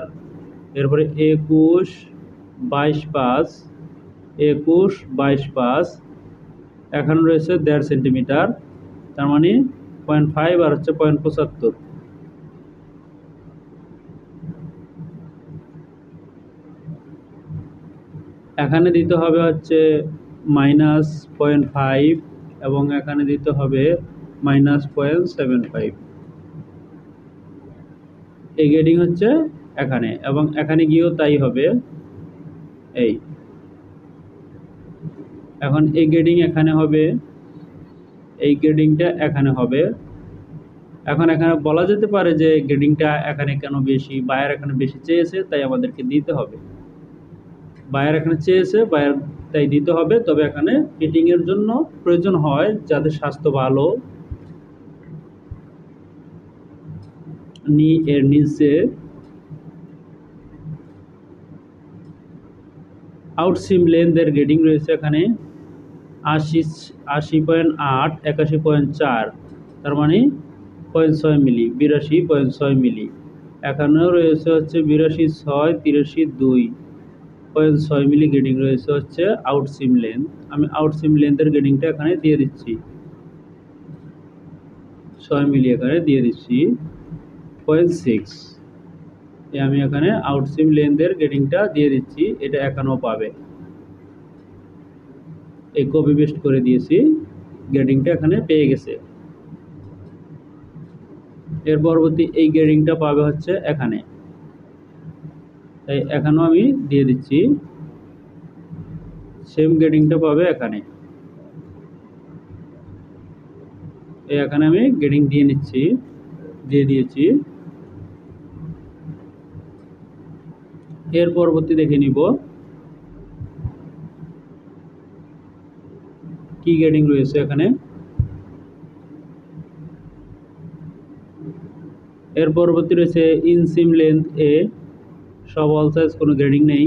এরপরে 21 22.5 21 22.5, এখানে রয়েছে 1.5 সেন্টিমিটার, তার মানে 0.5 আর হচ্ছে 0.75। এখানে দিতে হবে হচ্ছে -0.5 এবং এখানে দিতে হবে -0.75। এই গ্রেডিং হচ্ছে এখানে, এবং এখানে গিয়েও তাই হবে। এই এখন এই গ্রেডিং এখানে হবে, এই গ্রেডিংটা এখানে হবে। এখন এখানে বলা যেতে পারে যে গ্রেডিংটা এখানে কেন বেশি, বায়ার এখানে বেশি চেয়েছে তাই আমাদেরকে দিতে হবে। বায়ার এখানে চেয়েছে, বায়ার তাই দিতে হবে। তবে এখানে ফিটিং এর জন্য প্রয়োজন হয় যাদের স্বাস্থ্য ভালো, নি এর নিচে আউটসিম লেন্থের গ্রেডিং রয়েছে এখানে 80.8 81.4, তার মানে 0.6 মিলি, 82.6 মিলি। এখানেও রয়েছে হচ্ছে 82.6 83.2 0.6 মিলি গ্রেডিং রয়েছে হচ্ছে আউটসিম লেন্থ। আমি আউটসিম লেন্থের গ্রেডিংটা এখানে দিয়ে দিচ্ছি, 6 মিলি এখানে দিয়ে দিচ্ছি 0.6। আমি এখানে আউটসিম লেন্থের গ্রেডিংটা দিয়ে দিচ্ছি, এটা এখানেও পাবে। এই কপি পেস্ট করে দিয়েছি, গ্রেডিংটা এখানে পেয়ে গেছে। এর পরবর্তী এই গ্রেডিংটা পাবে হচ্ছে এখানে, তাই এখানেও আমি দিয়ে দিচ্ছি, সেম গ্রেডিংটা পাবে এখানে। এখানে আমি গ্রেডিং দিয়ে নিচ্ছি, দিয়ে দিয়েছি। এর পরবর্তী দেখে নিব কি গ্রেডিং রয়েছে এখানে। এর পরবর্তী রয়েছে ইনসিম লেন্থ এ, সব অল সাইজ, কোনো গ্রেডিং নেই।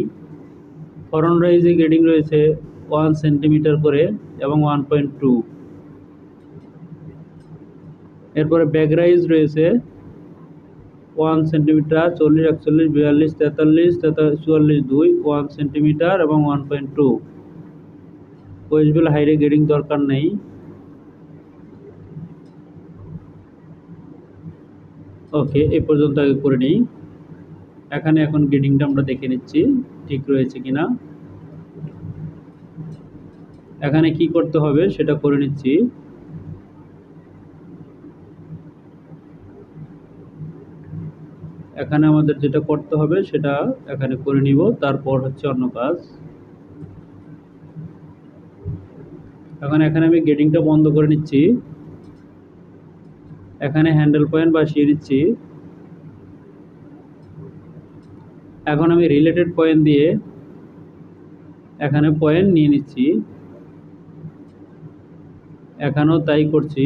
ফরন্ট রাইজে গ্রেডিং রয়েছে 1 সেন্টিমিটার করে এবং 1.2। এরপরে ব্যাক রাইজ রয়েছে 1 সেন্টিমিটার 40 41 42 43 44 2 1 সেন্টিমিটার এবং 1.2। ওয়েস্টবেল হাইরে গ্রেডিং দরকার নেই। ওকে, এই পর্যন্ত আগে করে নিই। এখানে এখন গ্রেডিংটা আমরা দেখে নিচ্ছি ঠিক রয়েছে কিনা। এখানে কি করতে হবে সেটা করে নিচ্ছি। এখানে আমাদের যেটা করতে হবে সেটা এখানে করে নিব, তারপর হচ্ছে অন্য কাজ। এখন এখানে আমি গ্রেডিংটা বন্ধ করে নিচ্ছি, এখানে হ্যান্ডেল পয়েন্ট বসিয়ে দিচ্ছি। এখন আমি রিলেটেড পয়েন্ট দিয়ে এখানে পয়েন্ট নিয়ে নিচ্ছি, এখানেও তাই করছি।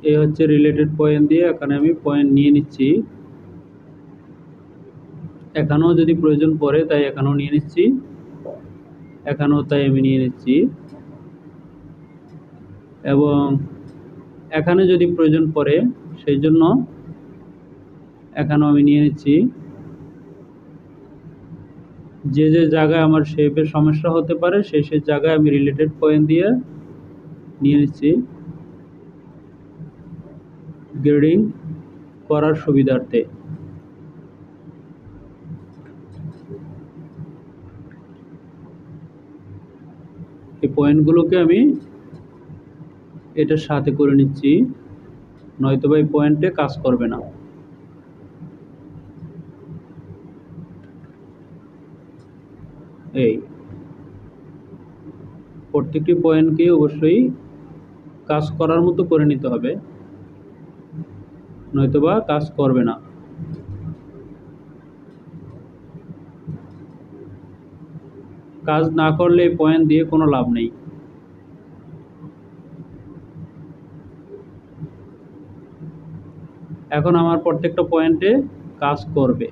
এই হচ্ছে রিলেটেড পয়েন্ট দিয়ে এখানে আমি পয়েন্ট নিয়ে নিচ্ছি। এখানেও যদি প্রয়োজন পড়ে তাই এখানেও নিয়ে নিচ্ছি, এখানেও তাই আমি নিয়ে নিচ্ছি, এবং এখানে যদি প্রয়োজন পড়ে সেই জন্য এখানেও আমি নিয়ে নিচ্ছি। যে যে জায়গায় আমার শেপের সমস্যা হতে পারে সেই সেই জায়গায় আমি রিলেটেড পয়েন্ট দিয়ে নিয়ে নিচ্ছি গ্রেডিং করার সুবিধার্থে। এই পয়েন্টগুলোকে আমি এটার সাথে করে নিচ্ছি, নয়তোবা এই পয়েন্টে কাজ করবে না। এই প্রত্যেকটি পয়েন্টকে অবশ্যই কাজ করার মতো করে নিতে হবে, নয়তোবা কাজ করবে না। কাজ না করলে এই পয়েন্ট দিয়ে কোনো লাভ নেই। এখন আমার প্রত্যেকটা পয়েন্টে কাজ করবে,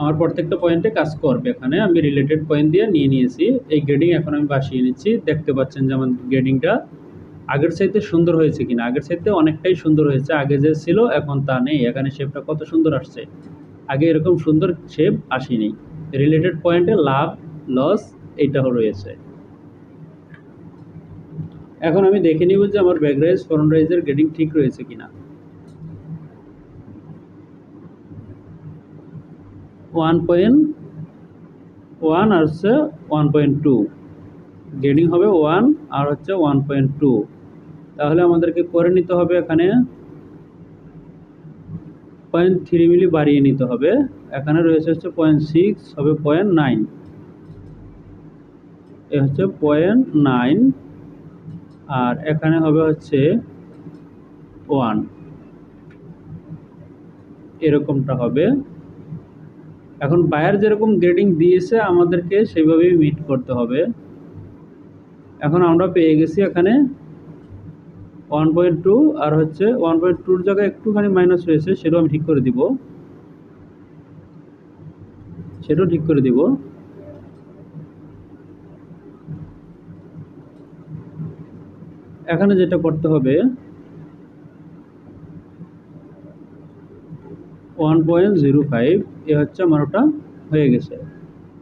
আমার প্রত্যেকটা পয়েন্টে কাজ করবে। এখানে আমি রিলেটেড পয়েন্ট দিয়ে নিয়ে নিয়েছি। এই গ্রেডিং এখন আমি বাসিয়ে নিচ্ছি। দেখতে পাচ্ছেন যে আমার গ্রেডিংটা আগের চাইতে সুন্দর হয়েছে কিনা। আগের চাইতে অনেকটাই সুন্দর হয়েছে, আগে যে ছিল এখন তা নেই। এখানে শেপটা কত সুন্দর আসছে, আগে এরকম সুন্দর শেপ আসেনি। রিলেটেড পয়েন্টে লাভ লস এইটা রয়েছে। এখন আমি দেখে নিব যে আমার ব্যাক রাইজ ফ্রন্ট রাইজের গ্রেডিং ঠিক রয়েছে কিনা। 1.1 আর হচ্ছে 1.2, গ্রেডিং হবে 1 আর হচ্ছে 1.2। তাহলে আমাদেরকে করে নিতে হবে এখানে 0.3 মিলি বাড়িয়ে নিতে হবে। এখানে রয়েছে হচ্ছে 0.6, হবে 0.9, এ হচ্ছে 0.9, আর এখানে হবে হচ্ছে 1, এরকমটা হবে। এখন বায়ার যেরকম গ্রেডিং দিয়েছে আমাদেরকে সেইভাবেই মিট করতে হবে। এখন আমরা পেয়ে গেছি এখানে 1.2, আর হচ্ছে 1.2-র জায়গায় একটুখানি মাইনাস রয়েছে, সেটাও আমি ঠিক করে দিব, সেটাও ঠিক করে দিব। এখানে যেটা করতে হবে 1.05, এ হচ্ছে আমার ওটা হয়ে গেছে।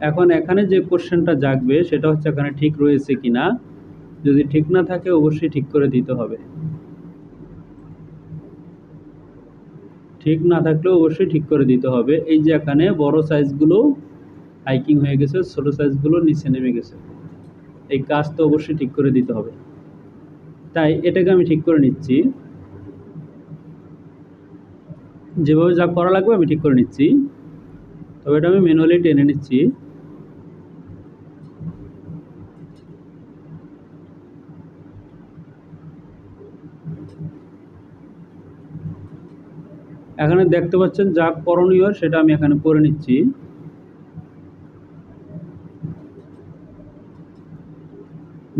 এখন এখানে যে কোশ্চেনটা জাগবে সেটা হচ্ছে এখানে ঠিক রয়েছে কিনা। যদি ঠিক না থাকে অবশ্যই ঠিক করে দিতে হবে, ঠিক না থাকলেও অবশ্যই ঠিক করে দিতে হবে। এই যে এখানে বড় সাইজগুলো হাইকিং হয়ে গেছে, ছোট সাইজগুলো নিচে নেমে গেছে, এই কাজটা অবশ্যই ঠিক করে দিতে হবে। তাই এটাকে আমি ঠিক করে নিচ্ছি, যেভাবে যা করা লাগবে আমি ঠিক করে নিচ্ছি। তবে এটা আমি ম্যানুয়ালি টেনে নিচ্ছি। এখানে দেখতে পাচ্ছেন যা করণীয় সেটা আমি এখানে করে নিচ্ছি।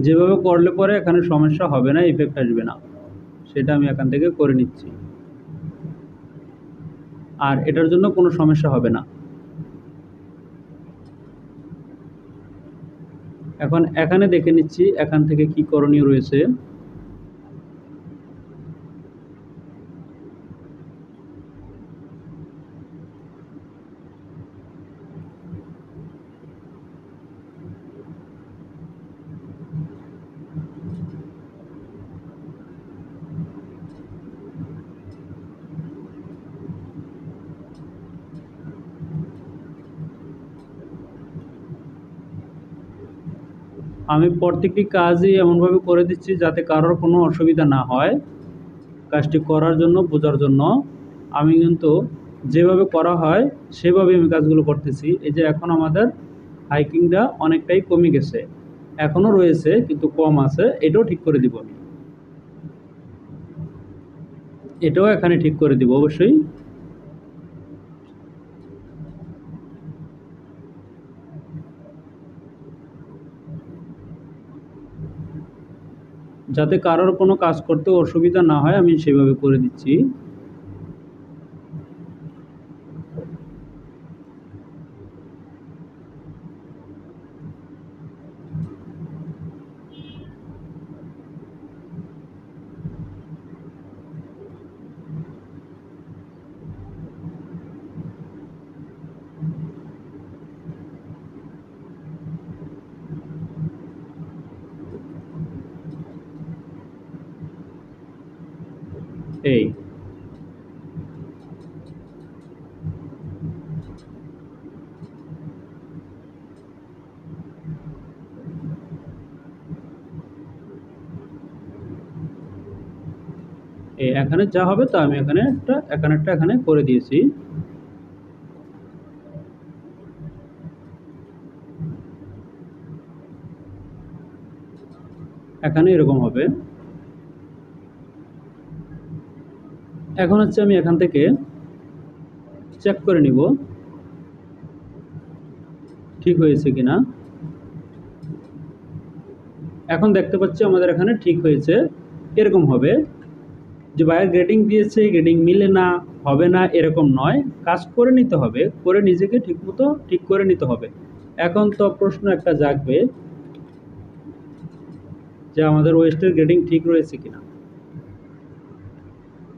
যেভাবে করলে পরে এখানে সমস্যা হবে না, ইফেক্ট আসবে না, সেটা আমি এখান থেকে করে নিচ্ছি, আর এটার জন্য কোনো সমস্যা হবে না। এখন এখানে দেখে নিচ্ছি এখান থেকে কি করণীয় রয়েছে। আমি প্রত্যেকটি কাজই এমনভাবে করে দিচ্ছি যাতে কারোর কোনো অসুবিধা না হয়। কাজটি করার জন্য, বোঝার জন্য আমি কিন্তু যেভাবে করা হয় সেভাবে আমি কাজগুলো করতেছি। এই যে এখন আমাদের হাইকিংটা অনেকটাই কমে গেছে, এখনও রয়েছে কিন্তু কম আছে, এটাও ঠিক করে দিব আমি, এটাও এখানে ঠিক করে দিব অবশ্যই। যাতে কারোর কোনো কাজ করতে অসুবিধা না হয় আমি সেভাবে করে দিচ্ছি। এই এখানে যা হবে তা আমি এখানে এখানে করে দিয়েছি। এখানে এরকম হবে। এখন হচ্ছে আমি এখান থেকে চেক করে নিব ঠিক হয়েছে কিনা। এখন দেখতে পাচ্ছি আমাদের এখানে ঠিক হয়েছে। এরকম হবে যে ভাইয়ের গ্রেডিং দিয়েছে, গ্রেডিং মিলে না, হবে না, এরকম নয়। কাজ করে নিতে হবে, করে নিজেকে ঠিকমতো ঠিক করে নিতে হবে। এখন তো প্রশ্ন একটা জাগবে যে আমাদের ওয়েস্টের গ্রেডিং ঠিক রয়েছে কিনা।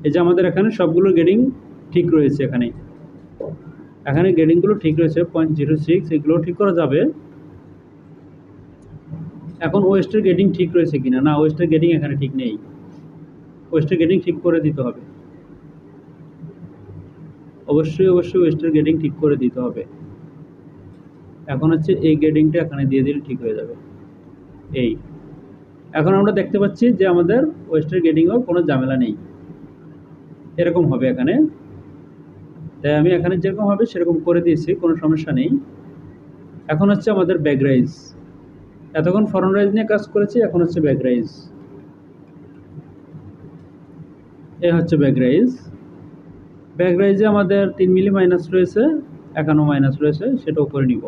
এই যে আমাদের এখানে সবগুলো গ্রেডিং ঠিক রয়েছে। এখানে গ্রেডিংগুলো ঠিক রয়েছে 0.06, এগুলো ঠিক করা যাবে। এখন ওয়েস্টের গ্রেডিং ঠিক রয়েছে কিনা, না ওয়েস্টের গ্রেডিং এখানে ঠিক নেই। ওয়েস্টের গ্রেডিং ঠিক করে দিতে হবে, অবশ্যই ওয়েস্টের গ্রেডিং ঠিক করে দিতে হবে। এখন হচ্ছে এই গ্রেডিংটা এখানে দিয়ে দিলে ঠিক হয়ে যাবে। এই এখন আমরা দেখতে পাচ্ছি যে আমাদের ওয়েস্টের গ্রেডিংও কোনো ঝামেলা নেই। এরকম হবে এখানে। তাই আমি এখানে যেরকম হবে সেরকম করে দিয়েছি, কোনো সমস্যা নেই। এখন হচ্ছে আমাদের ব্যাক রাইজ। এতক্ষণ ফরন্ট রাইজ নিয়ে কাজ করেছি, এখন হচ্ছে ব্যাক রাইজ। এ হচ্ছে ব্যাক রাইজ। ব্যাক রাইজে আমাদের 3 মিলি মাইনাস রয়েছে, এখানেও মাইনাস রয়েছে, সেটাও করে নিব।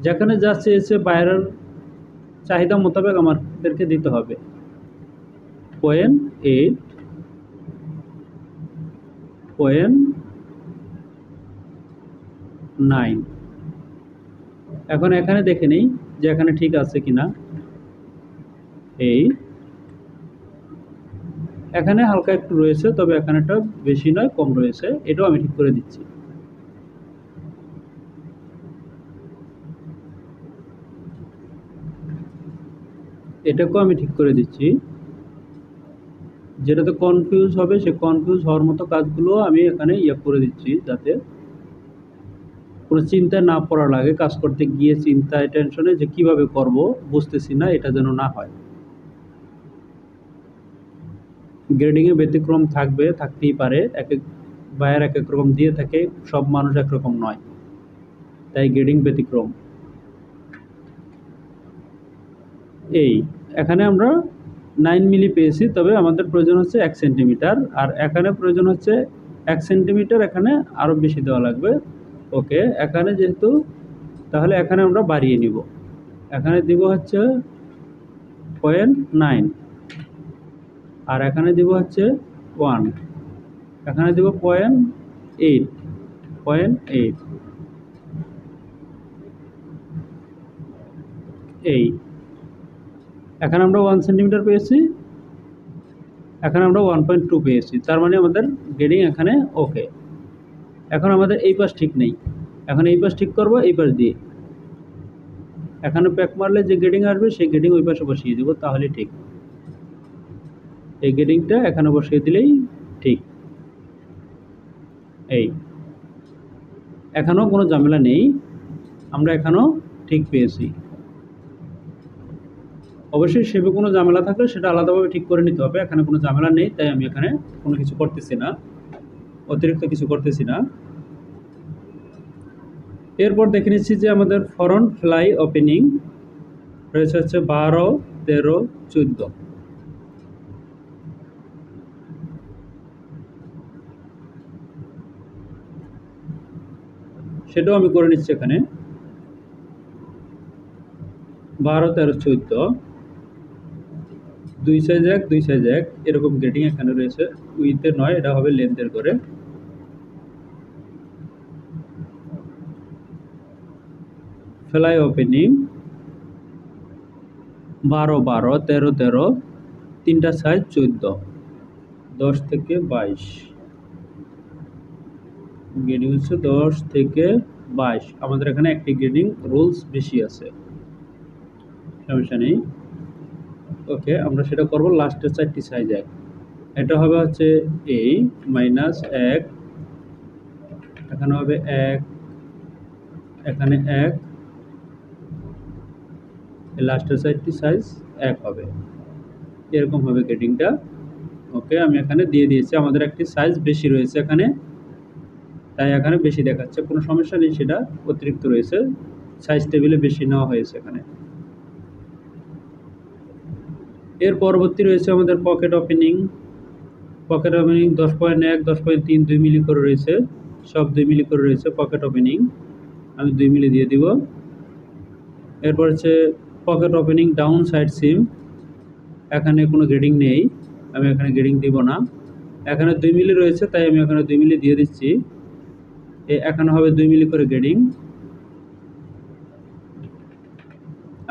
যেখানে যা চেয়েছে বাইরের চাহিদা মোতাবেক আমাদেরকে দিতে হবে। 0.8, 0.9। এখন এখানে দেখে নেই যে এখানে ঠিক আছে কিনা। এখানে হালকা একটু রয়েছে, তবে এখানেটা বেশি নয়, কম রয়েছে, এটাও আমি ঠিক করে দিচ্ছি। এটাকেও আমি ঠিক করে দিচ্ছি। যেটাতে কনফিউজ হবে সে কনফিউজ হওয়ার মতো কাজগুলো আমি এখানে করে দিচ্ছি, যাতে কোনো চিন্তায় না পড়া লাগে। কাজ করতে গিয়ে চিন্তায় টেনশনে যে কিভাবে করব বুঝতেছি না, এটা যেন না হয়। গ্রেডিংয়ে ব্যতিক্রম থাকতেই পারে, এক এক বায়ার এক এক রকম দিয়ে থাকে, সব মানুষ একরকম নয়, তাই গ্রেডিং ব্যতিক্রম। এখানে আমরা 9 মিলি পেয়েছি, তবে আমাদের প্রয়োজন হচ্ছে 1 সেন্টিমিটার, আর এখানে প্রয়োজন হচ্ছে 1 সেন্টিমিটার, এখানে আরও বেশি দেওয়া লাগবে। ওকে, এখানে যেহেতু, তাহলে এখানে আমরা বাড়িয়ে নিব। এখানে দিব হচ্ছে 0.9, আর এখানে দিব হচ্ছে 1, এখানে দিব 0.8, 0.8। এখানে আমরা 1 সেন্টিমিটার পেয়েছি, এখানে আমরা 1.2 পেয়েছি, তার মানে আমাদের গ্রেডিং এখানে ওকে। এখন আমাদের এই পাশ ঠিক নেই, এখন এই পাশ ঠিক করব এই পাশ দিয়ে। এখানে প্যাক মারলে যে গ্রেডিং আসবে সেই গ্রেডিং ওই পাশে বসিয়ে দেবো, তাহলে ঠিক। এই গ্রেডিংটা এখানে বসিয়ে দিলেই ঠিক। এখানেও কোনো ঝামেলা নেই, আমরা এখানেও ঠিক পেয়েছি। অবশ্যই সেবে কোনো ঝামেলা থাকলে সেটা আলাদাভাবে ঠিক করে নিতে হবে। এখানে কোনো ঝামেলা নেই, তাই আমি এখানে কোনো কিছু করতেছি না, অতিরিক্ত কিছু করতেছি না। এরপর দেখে নিচ্ছি যে আমাদের ফরন্ট ফ্লাই ওপেনিং রয়েছে হচ্ছে 12, 13, 14। সেটাও আমি করে নিচ্ছি। এখানে 12, 13, 14। 2 সাইজ 1 এরকম গ্রেডিং এখানে রয়েছে। উইথে নয়, এটা হবে লেন্থের করে। ফ্লাই ওপেনিং 12 13 তিনটা সাইজ 14, 10 থেকে 22 গ্রেডিং হচ্ছে 10 থেকে 22। আমাদের এখানে একটি গ্রেডিং রুলস বেশি আছে, সমস্যা নেই। ওকে, আমরা সেটা করব লাস্টের 4টি সাইজ 1। এটা হবে হচ্ছে এই -1, এখানে হবে 1, এখানে 1, লাস্টের 4টি সাইজ 1 হবে, এরকম হবে গ্রেডিংটা। ওকে, আমি এখানে দিয়ে দিয়েছি। আমাদের একটি সাইজ বেশি রয়েছে এখানে, তাই এখানে বেশি দেখাচ্ছে, কোনো সমস্যা নেই, সেটা অতিরিক্ত রয়েছে, সাইজ টেবিলে বেশি নেওয়া হয়েছে এখানে। এর পরবর্তী রয়েছে আমাদের পকেট ওপেনিং। 10.1, 10.3 2 মিলি করে রয়েছে, সব 2 মিলি করে রয়েছে পকেট ওপেনিং। আমি 2 মিলি দিয়ে দিব। এরপর হচ্ছে পকেট ওপেনিং ডাউন সাইড সিম, এখানে কোনো গ্রেডিং নেই, আমি এখানে গ্রেডিং দিব না। এখানে 2 মিলি রয়েছে, তাই আমি এখানে 2 মিলি দিয়ে দিচ্ছি। এখানে হবে 2 মিলি করে গ্রেডিং,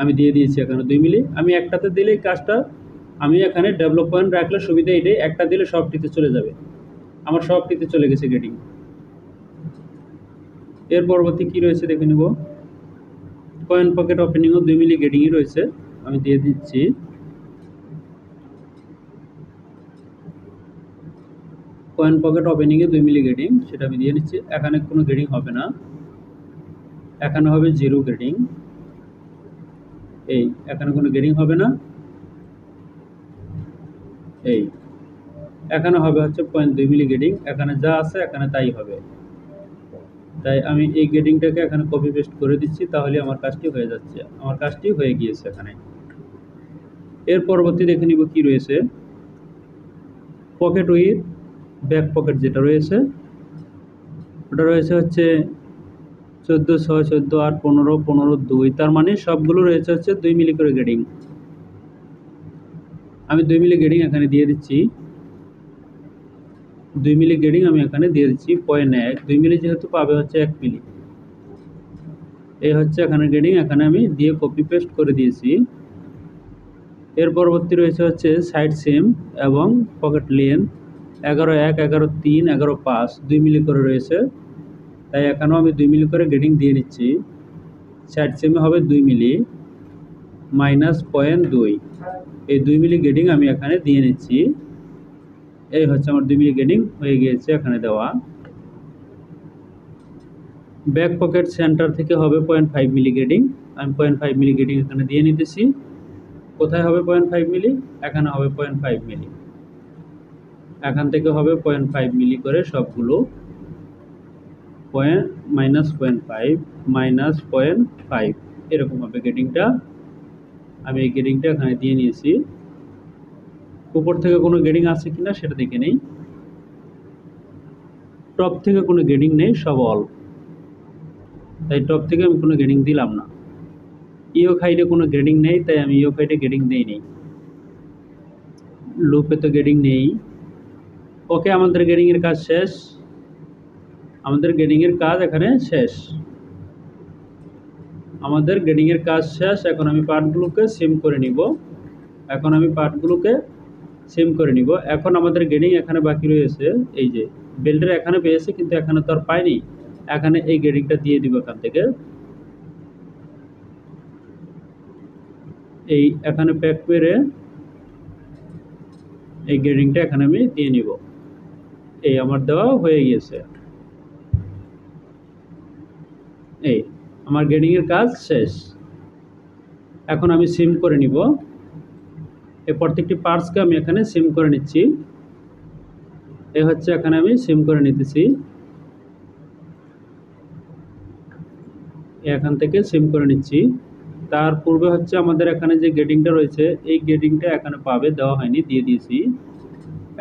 আমি দিয়ে দিয়েছি এখানে 2 মিলি। আমি একটাতে দিলেই কাজটা, আমি এখানে ডেভেলপমেন্ট রাখলে সুবিধা এটাই, একটা দিলে সবটিতে চলে যাবে। আমার সবটিতে চলে গেছে গ্রেডিং। এর পরবর্তী কি রয়েছে দেখে নেব। কয়েন পকেট ওপেনিংও 2 মিলি গ্রেডিংই রয়েছে, আমি দিয়ে দিচ্ছি। কয়েন পকেট ওপেনিংয়ে 2 মিলি গ্রেডিং, সেটা আমি দিয়ে নিচ্ছি। এখানে কোনো গ্রেডিং হবে না, এখানে হবে 0 গ্রেডিং। এই এখানে কোনো গ্রেডিং হবে না, এই এখানে হবে হচ্ছে 0.2 মিলি গ্রেডিং। এখানে যা আছে এখানে তাই হবে, তাই আমি এই গ্রেডিংটাকে এখানে কপি পেস্ট করে দিচ্ছি, তাহলে আমার কাজটি হয়ে যাচ্ছে, আমার কাজটি হয়ে গিয়েছে এখানে। এর পরবর্তী দেখে নিব কি রয়েছে। পকেট উইথ ব্যাক পকেট যেটা রয়েছে, ওটা রয়েছে হচ্ছে 14/6, 14/8, 15, 15/2, তার মানে সবগুলো রয়েছে হচ্ছে 2 মিলি করে গ্রেডিং। আমি 2 মিলি গ্রেডিং এখানে দিয়ে দিচ্ছি। 2 মিলি গ্রেডিং আমি এখানে দিয়ে দিচ্ছি। 0.1 2 মিলি যেহেতু পাবে হচ্ছে 1 মিলি, এই হচ্ছে এখানে গ্রেডিং, এখানে আমি দিয়ে কপি পেস্ট করে দিয়েছি। এর পরবর্তী রয়েছে হচ্ছে সাইড সিম এবং পকেট লেন্থ 11/1, 11/3, 11/5 2 মিলি করে রয়েছে, তাই এখানেও আমি 2 মিলি করে গ্রেডিং দিয়ে নিচ্ছি। সাইড সিমে হবে 2 মিলি -0.2, এই 2 মিলি গ্রেডিং আমি এখানে দিয়ে নিচ্ছি। এই হচ্ছে আমার 2 মিলি গ্রেডিং হয়ে গিয়েছে এখানে দেওয়া। ব্যাক পকেট সেন্টার থেকে হবে 0.5 মিলি গ্রেডিং, আমি 0.5 মিলি গ্রেডিং এখানে দিয়ে নিতেছি। কোথায় হবে 0.5 মিলি, এখানে হবে 0.5 মিলি, এখান থেকে হবে 0.5 মিলি করে সবগুলো, -0.5 -0.5 এরকম হবে গ্রেডিংটা। আমি এই গ্রেডিংটা এখানে দিয়ে নিয়েছি। উপর থেকে কোনো গ্রেডিং আছে কিনা সেটা দেখে নেই। টপ থেকে কোনো গ্রেডিং নেই, সব অল, তাই টপ থেকে আমি কোনো গ্রেডিং দিলাম না। ইও খাইডে কোনো গ্রেডিং নেই, তাই আমি ইও খাইডে গ্রেডিং দিইনি। লুপে তো গ্রেডিং নেই। ওকে, আমাদের গ্রেডিং এর কাজ শেষ, আমাদের গ্রেডিং এর কাজ এখানে শেষ, আমাদের গ্রেডিং এর কাজ শেষ। এখন আমি পার্টগুলোকে সেম করে নিব, এখন আমাদের গ্রেডিং এখানে বাকি রয়েছে। এই যে বেল্টের এখানে পেয়েছে, কিন্তু এখানে তো আর পাইনি, এখানে এই গ্রেডিংটা দিয়ে দিব এখান থেকে। এই এখানে প্যাক করে এই গ্রেডিংটা এখানে আমি দিয়ে নিব। এই আমার দেওয়া হয়ে গিয়েছে, এই আমার গ্রেডিং এর কাজ শেষ। এখন আমি সিম করে নিব, এই প্রত্যেকটি পার্টসকে আমি এখানে সিম করে নিচ্ছি। এই হচ্ছে এখানে আমি সিম করে নিতেছি, এখান থেকে সিম করে নিচ্ছি। তার পূর্বে হচ্ছে আমাদের এখানে যে গ্রেডিংটা রয়েছে, এই গ্রেডিংটা এখানে পাবে, দেওয়া হয়নি, দিয়ে দিয়েছি,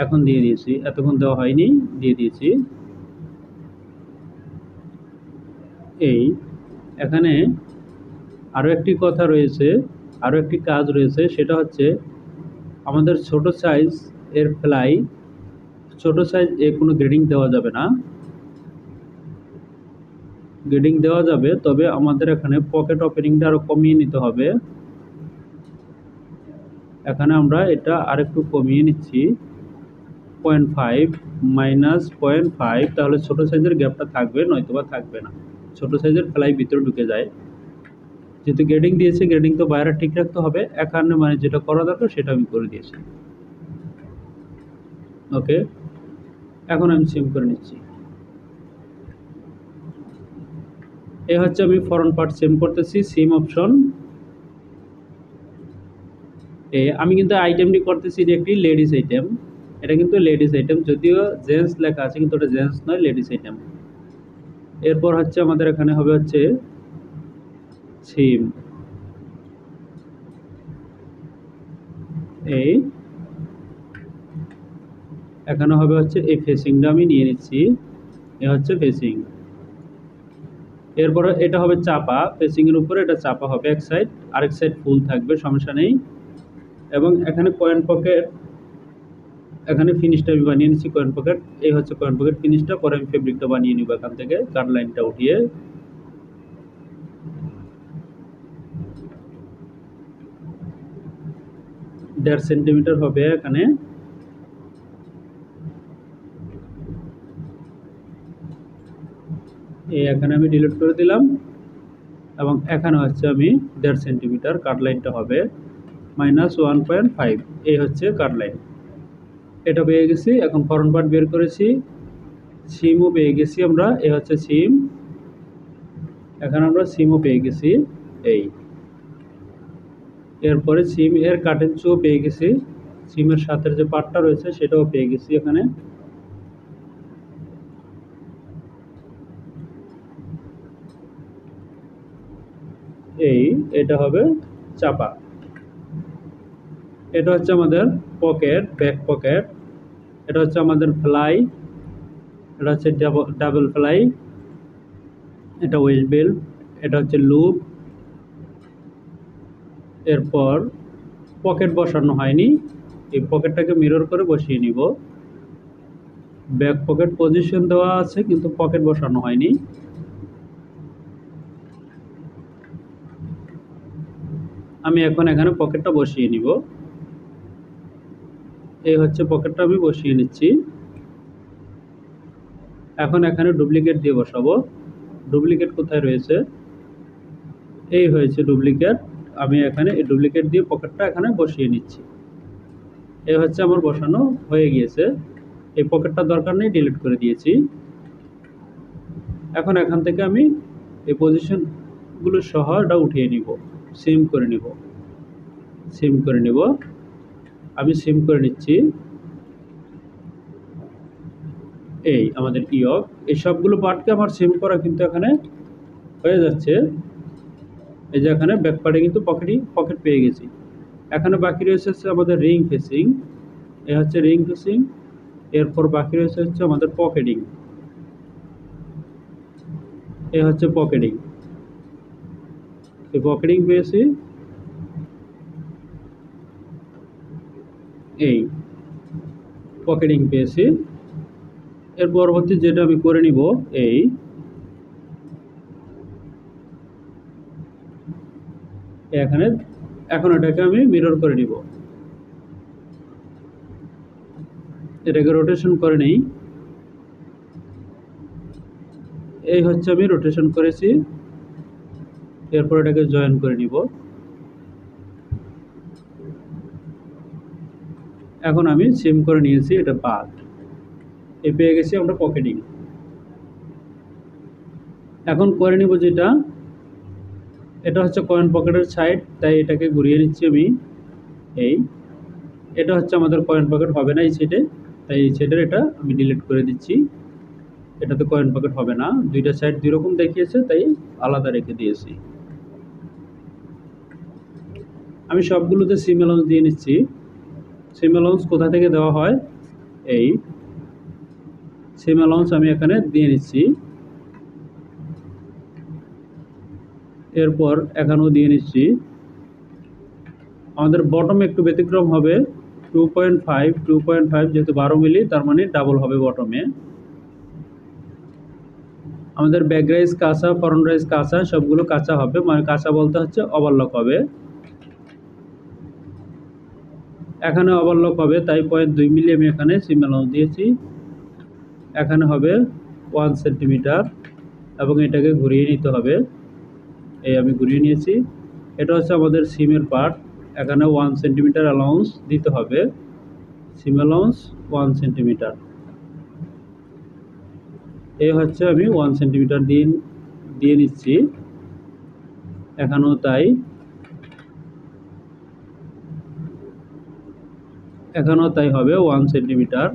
এখন দিয়ে দিয়েছি, এতক্ষণ দেওয়া হয়নি, দিয়ে দিয়েছি। এই এখানে আরও একটি কথা রয়েছে, আরও একটি কাজ রয়েছে, সেটা হচ্ছে আমাদের ছোট সাইজ এর ফ্লাই, ছোট সাইজ এ কোনো গ্রেডিং দেওয়া যাবে না, গ্রেডিং দেওয়া যাবে, তবে আমাদের এখানে পকেট ওপেনিংটা আরও কমিয়ে নিতে হবে। এখানে আমরা এটা আরেকটু কমিয়ে নিচ্ছি, 0.5 মাইনাস 0.5, তাহলে ছোট সাইজের গ্যাপটা থাকবে, নয়তোবা থাকবে না, ছোট সাইজের ফ্লাই ভিতরে ঢুকে যায়। যেহেতু গ্রেডিং দিয়েছে, গ্রেডিং তো বাইরে ঠিক রাখতে হবে, এখানে মানে যেটা করা দরকার সেটা আমি করে দিয়েছি। ওকে, এখন আমি সিম করে নিচ্ছি। এ হচ্ছে আমি ফরন্ট পার্ট সিম করতেছি, সিম অপশন। আমি কিন্তু আইটেমটি করতেছি, যে একটি লেডিস আইটেম, এটা কিন্তু লেডিস আইটেম, যদিও জেন্টস লেখা আছে কিন্তু ওটা জেন্টস নয়, লেডিস আইটেম। এরপর হচ্ছে আমাদের এখানে হবে হচ্ছে সিম, এই এখানে হবে হচ্ছে এই ফেসিংটা আমি নিয়ে নিচ্ছি, এ হচ্ছে ফেসিং। এরপরে এটা হবে চাপা, ফেসিং এর উপরে এটা চাপা হবে, এক সাইড, আরেক সাইড ফুল থাকবে, সমস্যা নেই। এবং এখানে কয়েন পকেট, এখানে ফিনিশটা আমি বানিয়ে নিচ্ছি কয়েন পকেট, এই হচ্ছে কয়েন পকেট ফিনিশটা। পরে আমি ফেব্রিকটা বানিয়ে নিব এখান থেকে, কাট লাইনটা উঠিয়ে। দেড় সেন্টিমিটার হবে এখানে, এখানে আমি ডিলিট করে দিলাম, এবং এখানে হচ্ছে আমি 1.5 সেন্টিমিটার কাট লাইনটা হবে, -1.5, এই হচ্ছে কাট লাইন। এটা পেয়ে গেছি। এখন ফরন্ট পার্ট বের করেছি, সিমও পেয়ে গেছি আমরা, এ হচ্ছে সিম, এখানে আমরা সিমও পেয়ে গেছি, এই। এরপরে সিম এর কাটেন্সও পেয়ে গেছি, সিমের সাথে যে পার্টটা রয়েছে সেটাও পেয়ে গেছি এখানে। এটা হবে চাপা। এটা হচ্ছে আমাদের পকেট, ব্যাক পকেট। এটা হচ্ছে আমাদের ফ্লাই, এটা হচ্ছে ডাবল ফ্লাই, এটা ওয়েস্ট বেল্ট, এটা হচ্ছে লুপ। এরপর পকেট বসানো হয়নি, এই পকেটটাকে মিরর করে বসিয়ে নিব। ব্যাক পকেট পজিশন দেওয়া আছে কিন্তু পকেট বসানো হয়নি। আমি এখন এখানে পকেটটা বসিয়ে নিব, এই হচ্ছে পকেটটা আমি বসিয়ে নিচ্ছি। এখন এখানে ডুপ্লিকেট দিয়ে বসাবো। ডুপ্লিকেট কোথায় রয়েছে, এই হয়েছে ডুপ্লিকেট। আমি এখানে এই ডুপ্লিকেট দিয়ে পকেটটা এখানে বসিয়ে নিচ্ছি। এই হচ্ছে আমার বসানো হয়ে গিয়েছে। এই পকেটটা দরকার নেই, ডিলিট করে দিয়েছি। এখন এখান থেকে আমি এই পজিশনগুলো সহ এটা উঠিয়ে নিব, সিম করে নিব, সিম করে নিব। আমি সিম করে নিচ্ছি। এই আমাদের ইয়ক, এই সবগুলো পার্টকে আমার সিম করা কিন্তু এখানে হয়ে যাচ্ছে। এই যে এখানে ব্যাক পার্টে কিন্তু পকেট পেয়ে গেছি। এখানে বাকি রয়েছে হচ্ছে আমাদের রিং ফেসিং, এ হচ্ছে রিং ফেসিং। এরপর বাকি রয়েছে হচ্ছে আমাদের পকেটিং, এ হচ্ছে পকেটিং। এই পকেটিং পেয়েছি, এই পকেটিং পেয়েছি। এর পরবর্তী যেটা আমি করে নিব, এখানে এখন এটাকে আমি মিরর করে নিব, এটাকে রোটেশন করে নেই। এই হচ্ছে আমি রোটেশন করেছি। এরপর এটাকে জয়েন করে নিব। এখন আমি সিম করে নিয়েছি, এটা বাদ, এই পেয়ে গেছি আমরা পকেটিং। এখন করে নিব যেটা, এটা হচ্ছে কয়েন পকেটের সাইড, তাই এটাকে ঘুরিয়ে নিচ্ছি আমি। এটা হচ্ছে আমাদের কয়েন পকেট হবে না এই সাইডে, তাই এই সাইডের এটা আমি ডিলিট করে দিচ্ছি। এটাতে কয়েন পকেট হবে না, দুইটা সাইড দুই রকম দেখিয়েছে তাই আলাদা রেখে দিয়েছি। আমি সবগুলোতে সিম অ্যালাউন্স দিয়ে নিচ্ছি। সিম অ্যালাউন্স কোথা থেকে দেওয়া হয়, এই সিম অ্যালাউন্স আমি এখানে দিয়ে নিচ্ছি। এরপর এখানেও দিয়ে নিচ্ছি। আমাদের বটমে একটু ব্যতিক্রম হবে, 2.5 যেহেতু 12 মিলি, তার মানে ডাবল হবে বটমে। আমাদের ব্যাক রাইস কাঁচা, ফ্রন্ট রাইস কাঁচা, সবগুলো কাঁচা হবে, মানে কাঁচা বলতে হচ্ছে ওভারলক হবে। এখানে ওভারলক হবে, তাই 0.2 মিলি আমি এখানে সিম অ্যালাউন্স দিয়েছি। এখানে হবে 1 সেন্টিমিটার এবং এটাকে ঘুরিয়ে নিতে হবে। এই আমি ঘুরিয়ে নিয়েছি। এটা হচ্ছে আমাদের সিমের পার্ট। এখানে 1 সেন্টিমিটার অ্যালাউন্স দিতে হবে, সিম অ্যালাউন্স 1 সেন্টিমিটার। এই হচ্ছে আমি 1 সেন্টিমিটার দিয়ে নিচ্ছি। এখানেও তাই, হবে 1 সেন্টিমিটার।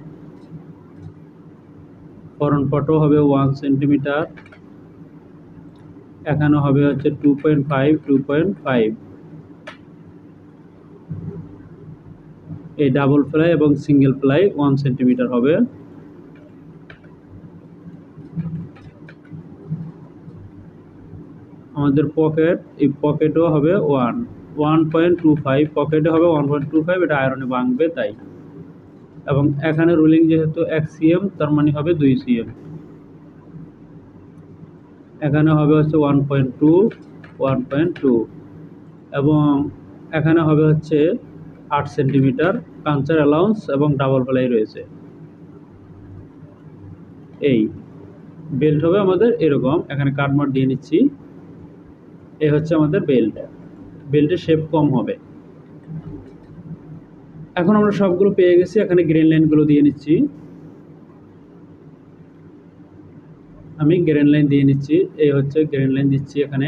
ফ্রন্ট পার্টও হবে 1 সেন্টিমিটার। এখানে হবে হচ্ছে 2.5। এই ডাবল প্লাই এবং সিঙ্গেল প্লাই 1 সেন্টিমিটার হবে। আমাদের পকেট, এই পকেটও হবে 1.25, পকেটে হবে 1.25, এটা আয়রনে ভাঙবে তাই। এবং এখানে রুলিং যেহেতু 1 সিএম, তার মানে হবে 2 সিএম। এখানে হবে হচ্ছে 1.2 এবং এখানে হবে হচ্ছে 8 সেন্টিমিটার পাঞ্চার অ্যালাউন্স এবং ডাবল প্লাই রয়েছে। এই বেল্ট হবে আমাদের এরকম, এখানে কাটমার্ক দিয়ে নিচ্ছি। এই হচ্ছে আমাদের বেল্টের শেপ কম হবে। এখন আমরা সবগুলো পেয়ে গেছি, এখানে গ্রেন লাইনগুলো দিয়ে নিচ্ছি। আমি গ্রেন লাইন দিয়ে নিচ্ছি, এই হচ্ছে গ্রেন লাইন দিচ্ছি এখানে।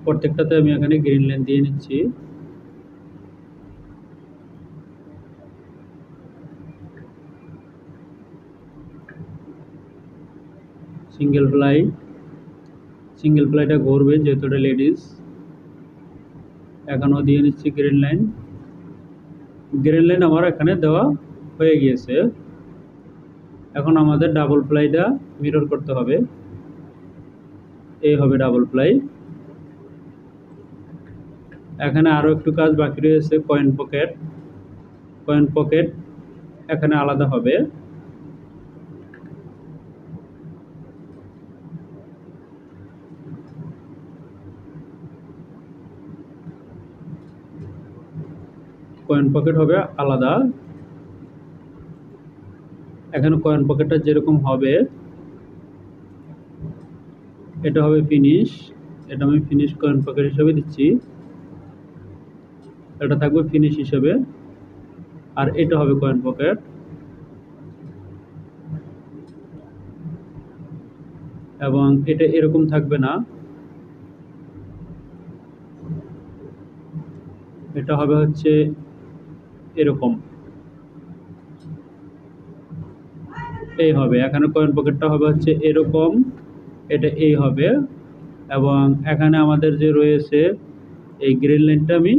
প্রত্যেকটাতে আমি এখানে গ্রিন লাইন দিয়ে নিচ্ছি। সিঙ্গেল প্লাইটা ঘুরবে যেহেতু এটা লেডিস। এখানেও দিয়ে নিচ্ছি গ্রিন লাইন। আমার এখানে দেওয়া হয়ে গিয়েছে। এখন আমাদের ডাবল প্লাইটা মিরর করতে হবে। এই হবে ডাবল প্লাই। এখানে আরও একটু কাজ বাকি রয়েছে, কয়েন পকেট এখানে আলাদা হবে। কয়েন পকেট হবে আলাদা। এখানে কয়েন পকেটটা যেরকম হবে, এটা হবে ফিনিশ। এটা আমি ফিনিশ কয়েন পকেট হিসেবে দিচ্ছি, এটা থাকবে ফিনিশ হিসেবে। আর এটা হবে কয়েন পকেট। এবং এটা এরকম থাকবে না, এটা হবে হচ্ছে এরকম। এই হবে, এখানে কয়েন পকেটটা হবে হচ্ছে এরকম, এটা এই হবে। এবং এখানে আমাদের যে রয়েছে এই গ্রিন লাইনটা আমি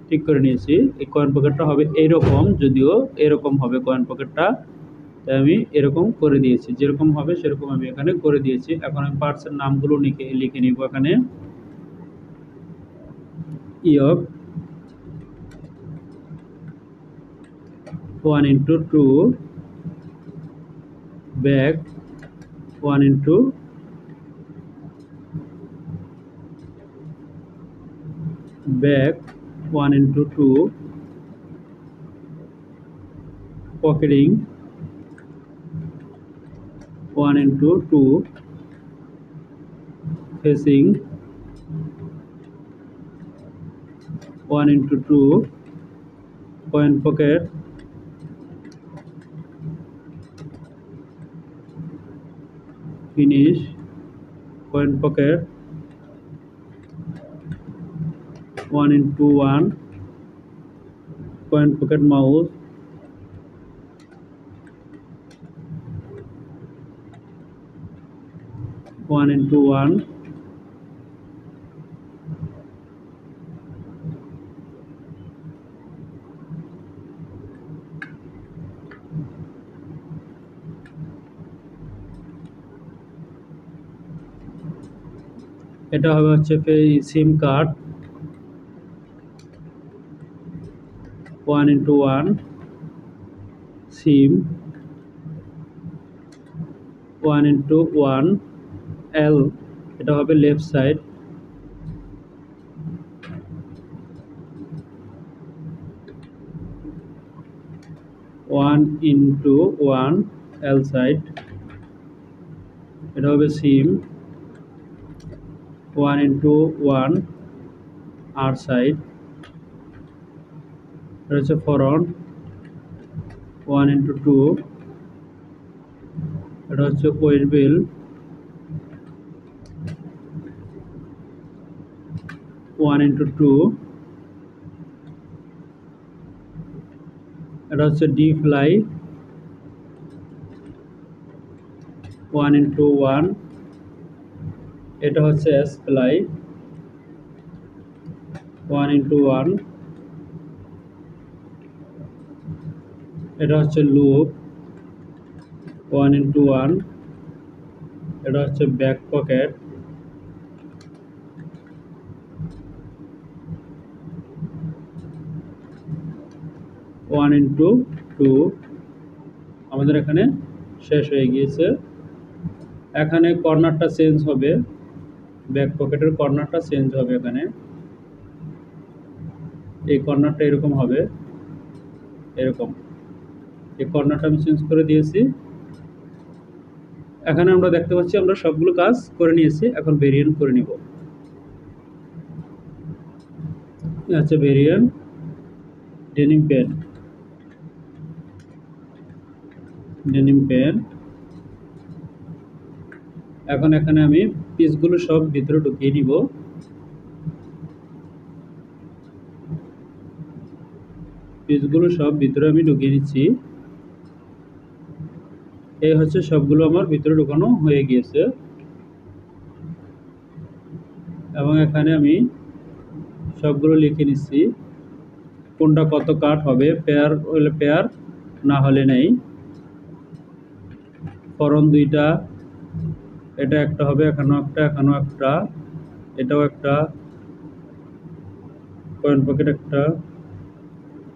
ঠিক করে নিয়েছি। এই কয়েন পকেটটা হবে এইরকম, যদিও এরকম হবে কয়েন পকেটটা, তাই আমি এরকম করে দিয়েছি। যেরকম হবে সেরকম আমি এখানে করে দিয়েছি। এখন আমি পার্টসের নামগুলো লিখে নিব। এখানে ইয়ক 1:2, back 1:2, back 1:2, pocketing 1:2, facing 1:2, coin pocket finish, coin pocket 1:1, coin pocket mouse 1:1, এটা হবে হচ্ছে সিম কার্ড 1:1 সিম 1:1 এল, এটা হবে left side. One into one এল সাইড, এটা হবে সিম 1:1 আর সাইড, এটা হচ্ছে ফরন 1:2, এটা হচ্ছে ওয়েট বিল 1:2, এটা হচ্ছে ডি ফ্লাই 1:1, এটা হচ্ছে এস ফ্লাই 1:1, এটা হচ্ছে লুপ 1:1, এটা হচ্ছে ব্যাক পকেট 1:2। আমাদের এখানে শেষ হয়ে গিয়েছে। এখানে কর্নারটা চেঞ্জ হবে, ব্যাক পকেটের কর্নারটা চেঞ্জ হবে। এখানে এই কর্নারটা এরকম হবে, এরকম। এই কর্নারটা আমি চেঞ্জ করে দিয়েছি। এখানে আমরা দেখতে পাচ্ছি আমরা সবগুলো কাজ করে নিয়েছি। এখন ভেরিয়েন্ট করে নিব। আচ্ছা, variant denim pant, denim pant. এখন এখানে আমি পিসগুলো সব ভিতরে ঢুকিয়ে নিব। পিসগুলো সব ভিতরে আমি ঢুকিয়ে নিচ্ছি। এই হচ্ছে সবগুলো আমার ভিতরে ঢুকানো হয়ে গিয়েছে। এবং এখানে আমি সবগুলো লিখে নিচ্ছি, কোনটা কত কাট হবে, পেয়ার হলে পেয়ার, না হলে নেই। ফরন দুইটা, এটা একটা হবে, এখানেও একটা, এখানেও একটা, এটাও একটা, কয়েন পকেট একটা,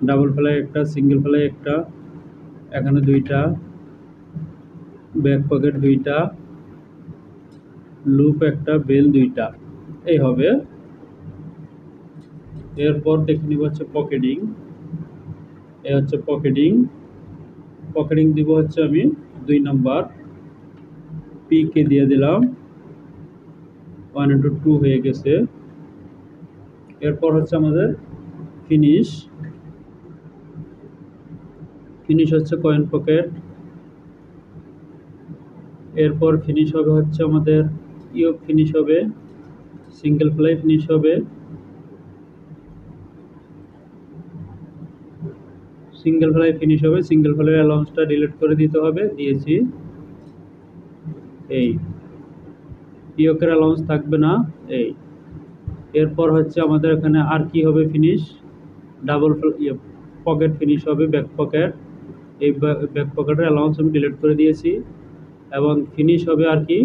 ডাবল ফ্লাই একটা, সিঙ্গেল ফ্লাই একটা, এখানে দুইটা, ব্যাক পকেট দুইটা, লুপ একটা, বেল দুইটা, এই হবে। এরপর দেখে নিব হচ্ছে পকেটিং। এই হচ্ছে পকেটিং। পকেটিং দিব হচ্ছে আমি 2 নাম্বার, পি কে দিয়ে দিলাম, 1:2 হয়ে গেছে। এরপর হচ্ছে আমাদের ফিনিশ। ফিনিশ হচ্ছে কয়েন পকেট। এরপর ফিনিশ হবে হচ্ছে আমাদের ইয়োক ফিনিশ হবে, সিঙ্গেল ফ্লাই ফিনিশ হবে, সিঙ্গেল ফ্লাই ফিনিশ হবে। সিঙ্গেল ফ্লাই অ্যালাউন্সটা ডিলিট করে দিতে হবে, দিয়েছি। এই ইয়োকের অ্যালাউন্স থাকবে না, এই। এরপর হচ্ছে আমাদের এখানে আর কি হবে, ফিনিশ ডাবল পকেট ফিনিশ হবে, ব্যাক পকেট। এই ব্যাক পকেটের অ্যালাউন্স আমি ডিলিট করে দিয়েছি। এবং ফিনিশ হবে আর কি,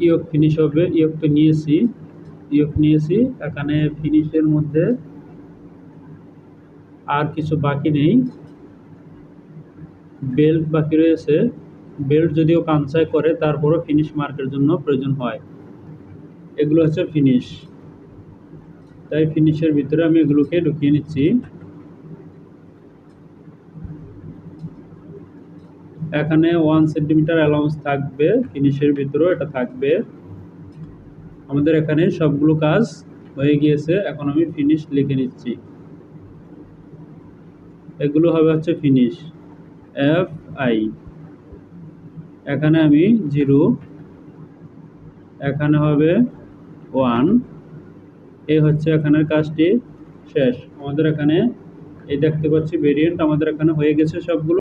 ইয়োক ফিনিশ হবে। ইয়োক তো নিয়েছি, ইয়োক নিয়েছি। এখানে ফিনিশের মধ্যে আর কিছু বাকি নেই, বেল্ট বাকি রয়েছে। বেল্ট যদিও কানসাই করে, তারপরও ফিনিশ মার্কের জন্য প্রয়োজন হয়। এগুলো হচ্ছে ফিনিশ, তাই ফিনিশের ভিতরে আমি এগুলোকে ঢুকিয়ে নিচ্ছি। এখানে 1 সেন্টিমিটার অ্যালাউন্স থাকবে, ফিনিশের ভিতরেও এটা থাকবে। আমাদের এখানে সবগুলো কাজ হয়ে গিয়েছে। এখন আমি ফিনিশ লিখে নিচ্ছি। এগুলো হবে হচ্ছে ফিনিশ, এফ আই। এখানে আমি 0, এখানে হবে 1। এই হচ্ছে এখানের কাজটি শেষ। আমাদের এখানে এই দেখতে পাচ্ছি ভেরিয়েন্ট আমাদের এখানে হয়ে গেছে সবগুলো।